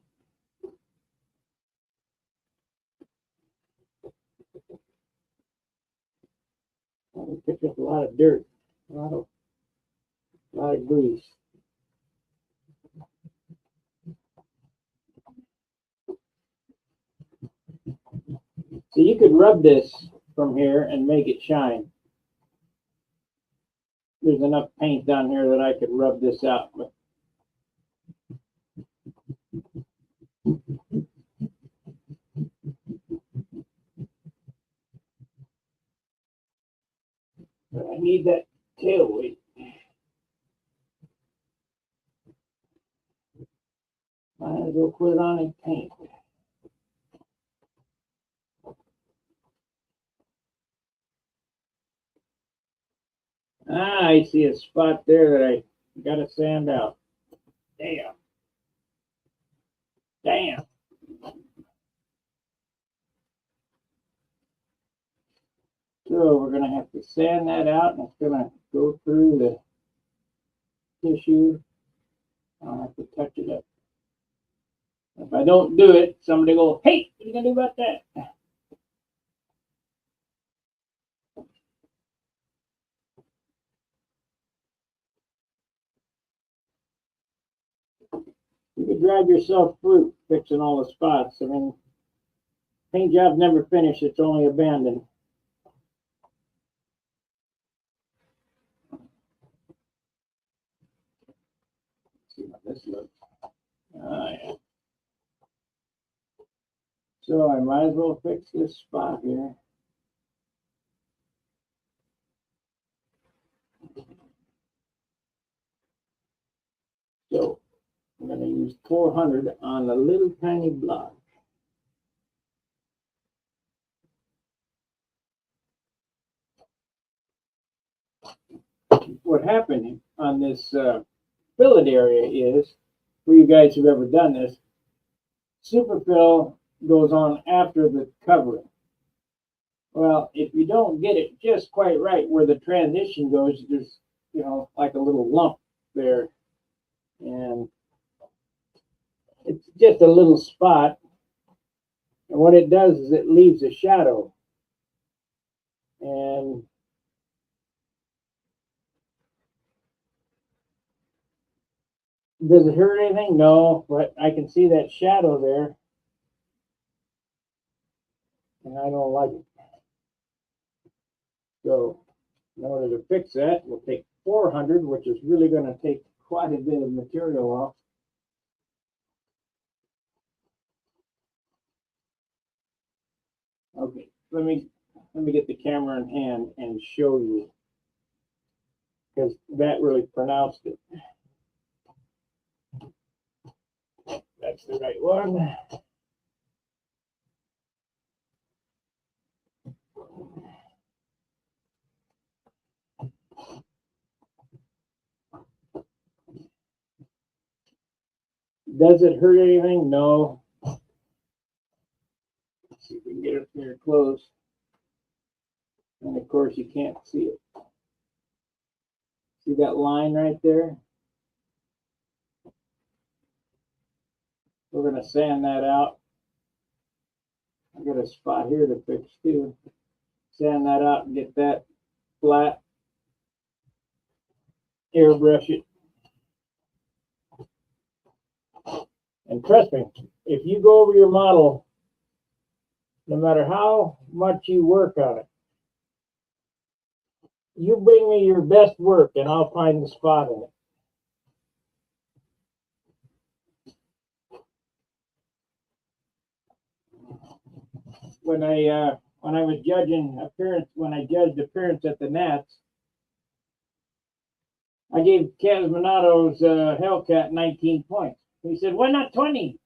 I picked up a lot of dirt, a lot of grease. So you could rub this from here and make it shine. there's enough paint down here that I could rub this out. But I need that tail weight. Might as well put it on and paint. Ah, I see a spot there that I gotta sand out. Damn. Damn. So we're gonna have to sand that out, and it's gonna go through the tissue. I'll have to touch it up. If I don't do it, somebody will, hey, what are you gonna do about that? You could drive yourself through fixing all the spots. I mean, paint job's never finished, it's only abandoned. Let's see how this looks. Oh, yeah. So I might as well fix this spot here. So I'm going to use 400 on a little tiny block. What happened on this fillet area is, for you guys who've ever done this, superfill goes on after the covering. Well, if you don't get it just quite right where the transition goes, there's, you know, like a little lump there. And it's just a little spot. And what it does is it leaves a shadow. And does it hurt anything? No, but I can see that shadow there. And I don't like it. So in order to fix that, we'll take 400, which is really going to take quite a bit of material off. Okay, let me get the camera in hand and show you, because that really pronounced it. That's the right one. Does it hurt anything? No. Let's see if we can get it there close. And of course, you can't see it. See that line right there? We're going to sand that out. I got a spot here to fix too. Sand that out and get that flat. Airbrush it. And trust me, if you go over your model, no matter how much you work on it, you bring me your best work and I'll find the spot in it. When I was judging appearance, when I judged appearance at the Nats, I gave Casmanato's Hellcat 19 points. He said, "Why not 20?"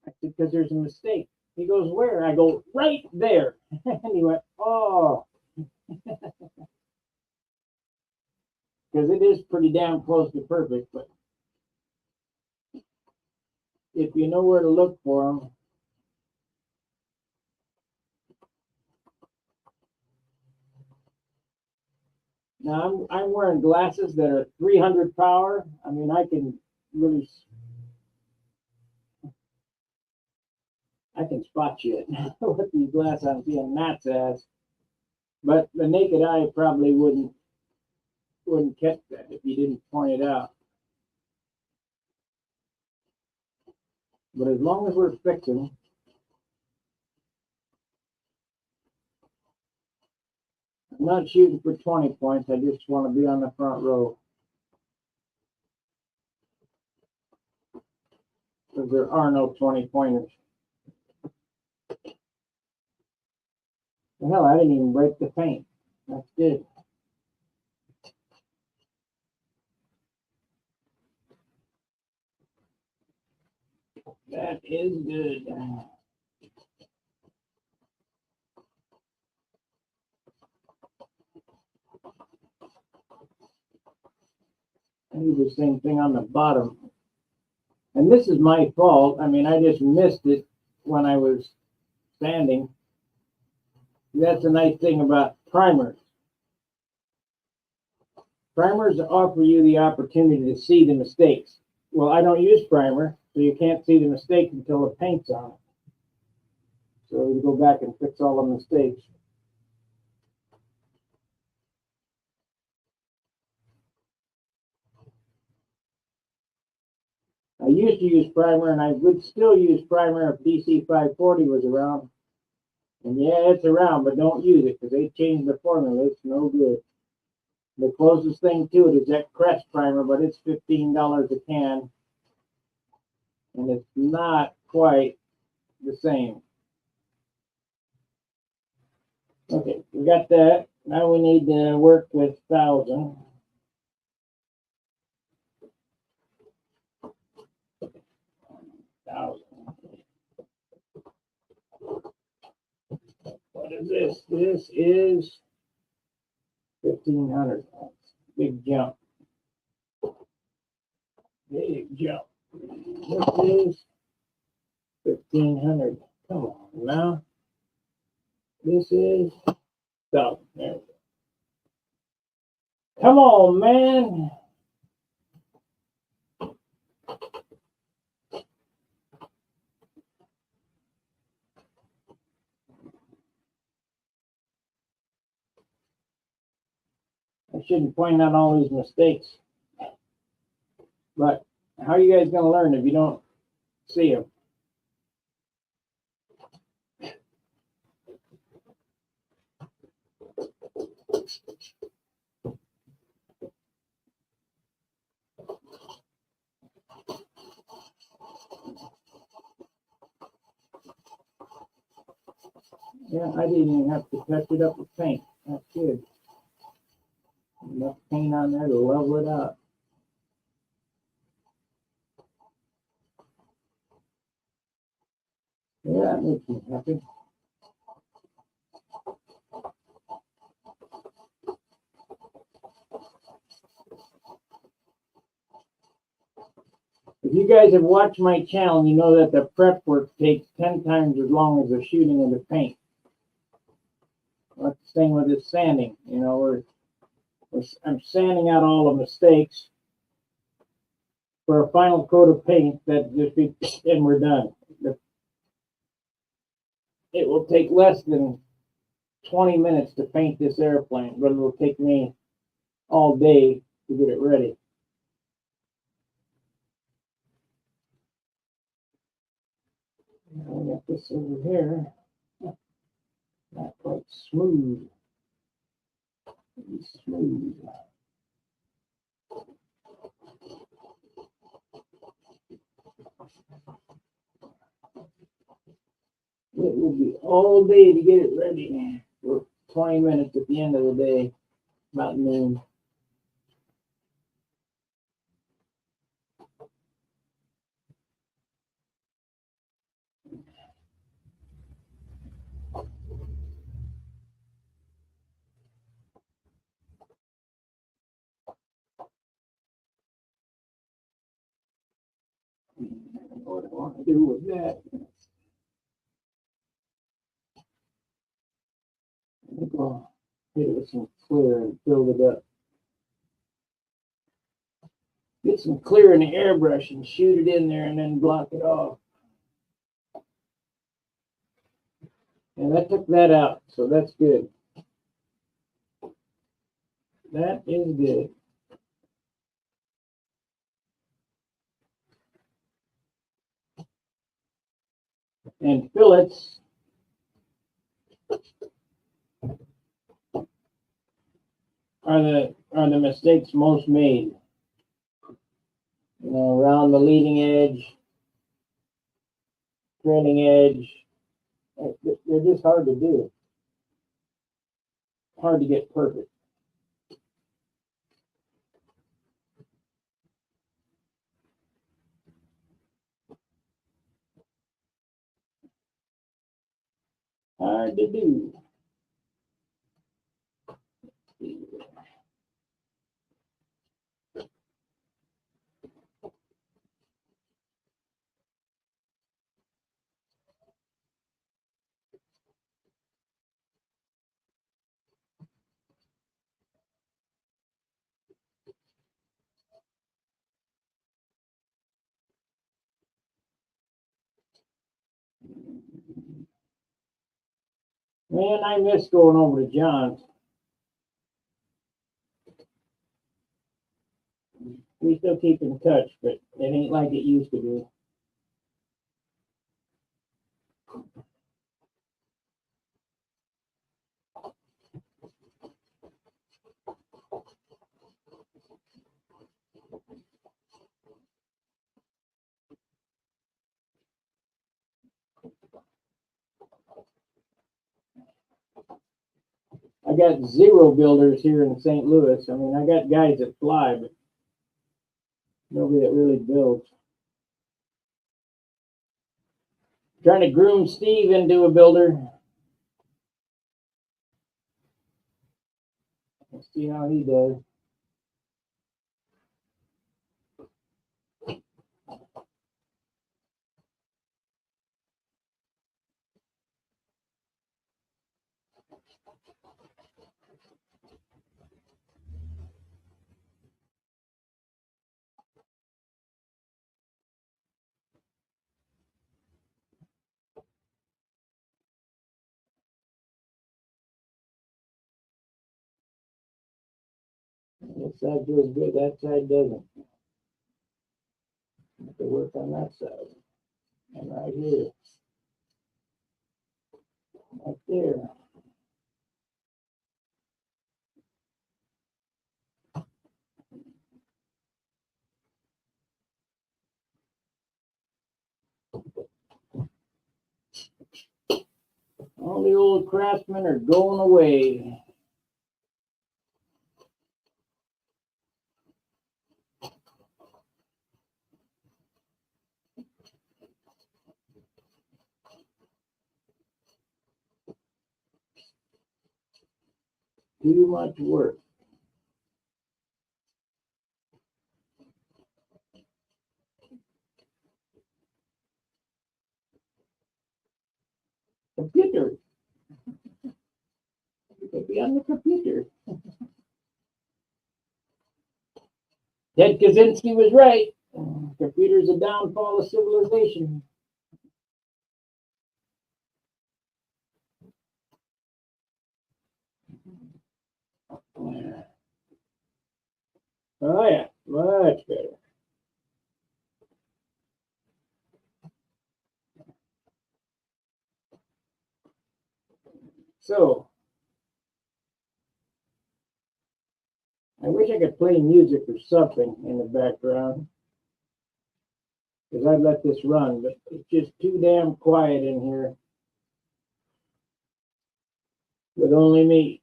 I said, "Because there's a mistake." He goes, "Where?" I go, "Right there." And he went, "Oh." Because it is pretty damn close to perfect, but if you know where to look for them. Now I'm wearing glasses that are 300 power. I mean, I can really, I can spot you with these glasses I'm seeing Matt's ass. But the naked eye probably wouldn't catch that if you didn't point it out. But as long as we're fixing, I'm not shooting for 20 points. I just want to be on the front row. Because there are no 20 pointers. Hell, I didn't even break the paint. That's good. That is good. I do the same thing on the bottom. And this is my fault. I mean, I just missed it when I was sanding. That's a nice thing about primers. Primers offer you the opportunity to see the mistakes. Well, I don't use primer, so you can't see the mistakes until the paint's on it. So you go back and fix all the mistakes. I used to use primer, and I would still use primer if DC 540 was around. And yeah, it's around, but don't use it because they changed the formula. It's no good. The closest thing to it is that Crest primer, but it's $15 a can. And it's not quite the same. Okay, we got that. Now we need to work with 1,000. What is this? This is 1,500. Big jump. Big jump. This is 1,500. Come on now. This is 1,000. There we go. Come on, man. I shouldn't point out all these mistakes. But how are you guys going to learn if you don't see them? Yeah, I didn't even have to touch it up with paint. That's good. Enough paint on there to level it out. Yeah, that makes me happy. If you guys have watched my channel, you know that the prep work takes 10 times as long as the shooting of the paint. That's the same with this sanding. You know, I'm sanding out all the mistakes for a final coat of paint that just be, and we're done. It will take less than 20 minutes to paint this airplane, but it will take me all day to get it ready. I got this over here. Not quite smooth. Smooth. It will be all day to get it ready. For 20 minutes at the end of the day, about noon. What I want to do with that. I think I'll hit it with some clear and build it up. Get some clear in the airbrush and shoot it in there and then block it off. And that took that out, so that's good. That is good. And fillets. are the mistakes most made. You know, around the leading edge, trailing edge. They're just hard to do. Hard to get perfect. Hard to do. Man, I miss going over to John's. We still keep in touch, but it ain't like it used to be. I got zero builders here in St. Louis. I mean, I got guys that fly, but nobody that really builds. Trying to groom Steve into a builder. Let's see how he does. This side feels good, that side doesn't. Have to work on that side. And right here. Right there. All the old craftsmen are going away. Too much work. Computer. You could be on the computer. Ted Kaczynski was right. Computer's a downfall of civilization. Oh yeah, much better. So, I wish I could play music or something in the background, because I'd let this run, but it's just too damn quiet in here with only me.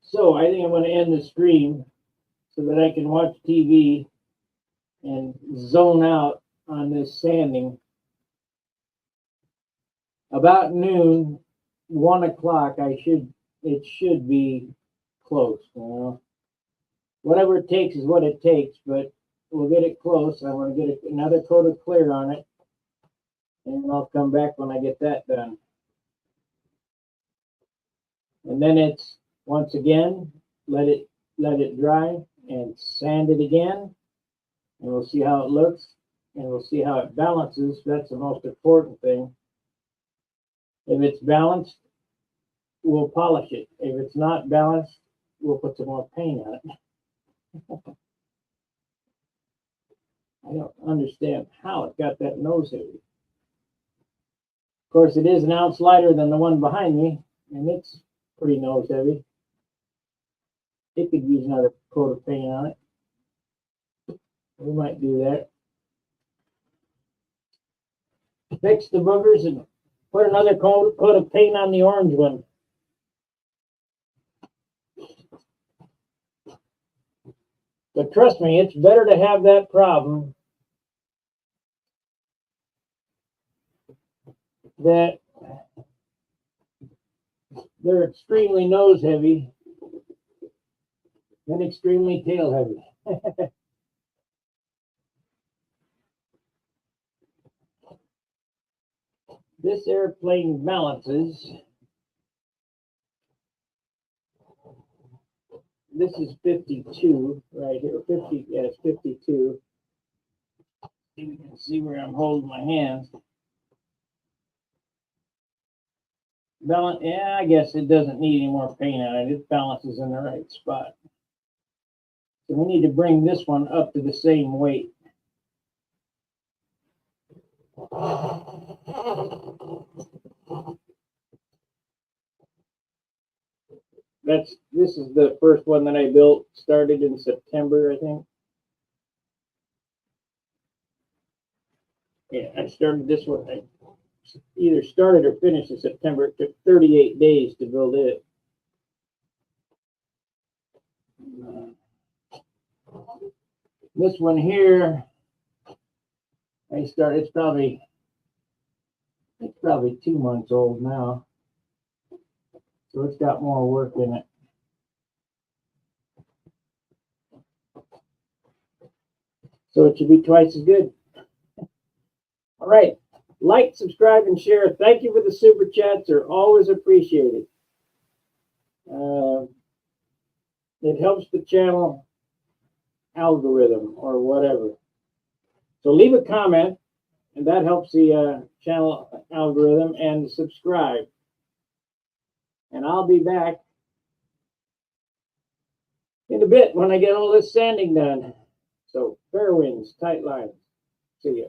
So I think I'm going to end the stream so that I can watch TV and zone out on this sanding. About noon, 1 o'clock, it should be close, you know. Whatever it takes is what it takes, but we'll get it close. I want to get another coat of clear on it, and I'll come back when I get that done. And then it's, once again, let it dry and sand it again, and we'll see how it looks, and we'll see how it balances. That's the most important thing. If it's balanced, we'll polish it. If it's not balanced, we'll put some more paint on it. I don't understand how it got that nose heavy. Of course, it is an ounce lighter than the one behind me, and it's pretty nose heavy. it could use another coat of paint on it. We might do that. Fix the boogers and put another coat of paint on the orange one. But trust me, it's better to have that problem that they're extremely nose heavy and extremely tail heavy. This airplane balances. This is 52 right here. 50, yeah, it's 52. You can see where I'm holding my hands. Balance, yeah, I guess it doesn't need any more paint on it. It balances in the right spot. So we need to bring this one up to the same weight. This is the first one that I built, started in September, I think. Yeah, I started this one. I either started or finished in September. It took 38 days to build it. This one here, I started. It's probably 2 months old now, so it's got more work in it. So it should be twice as good. All right, like, subscribe, and share. Thank you for the super chats; they're always appreciated. It helps the channel algorithm or whatever. So leave a comment, and that helps the channel algorithm, and subscribe. And I'll be back in a bit when I get all this sanding done. So fair winds, tight lines. See ya.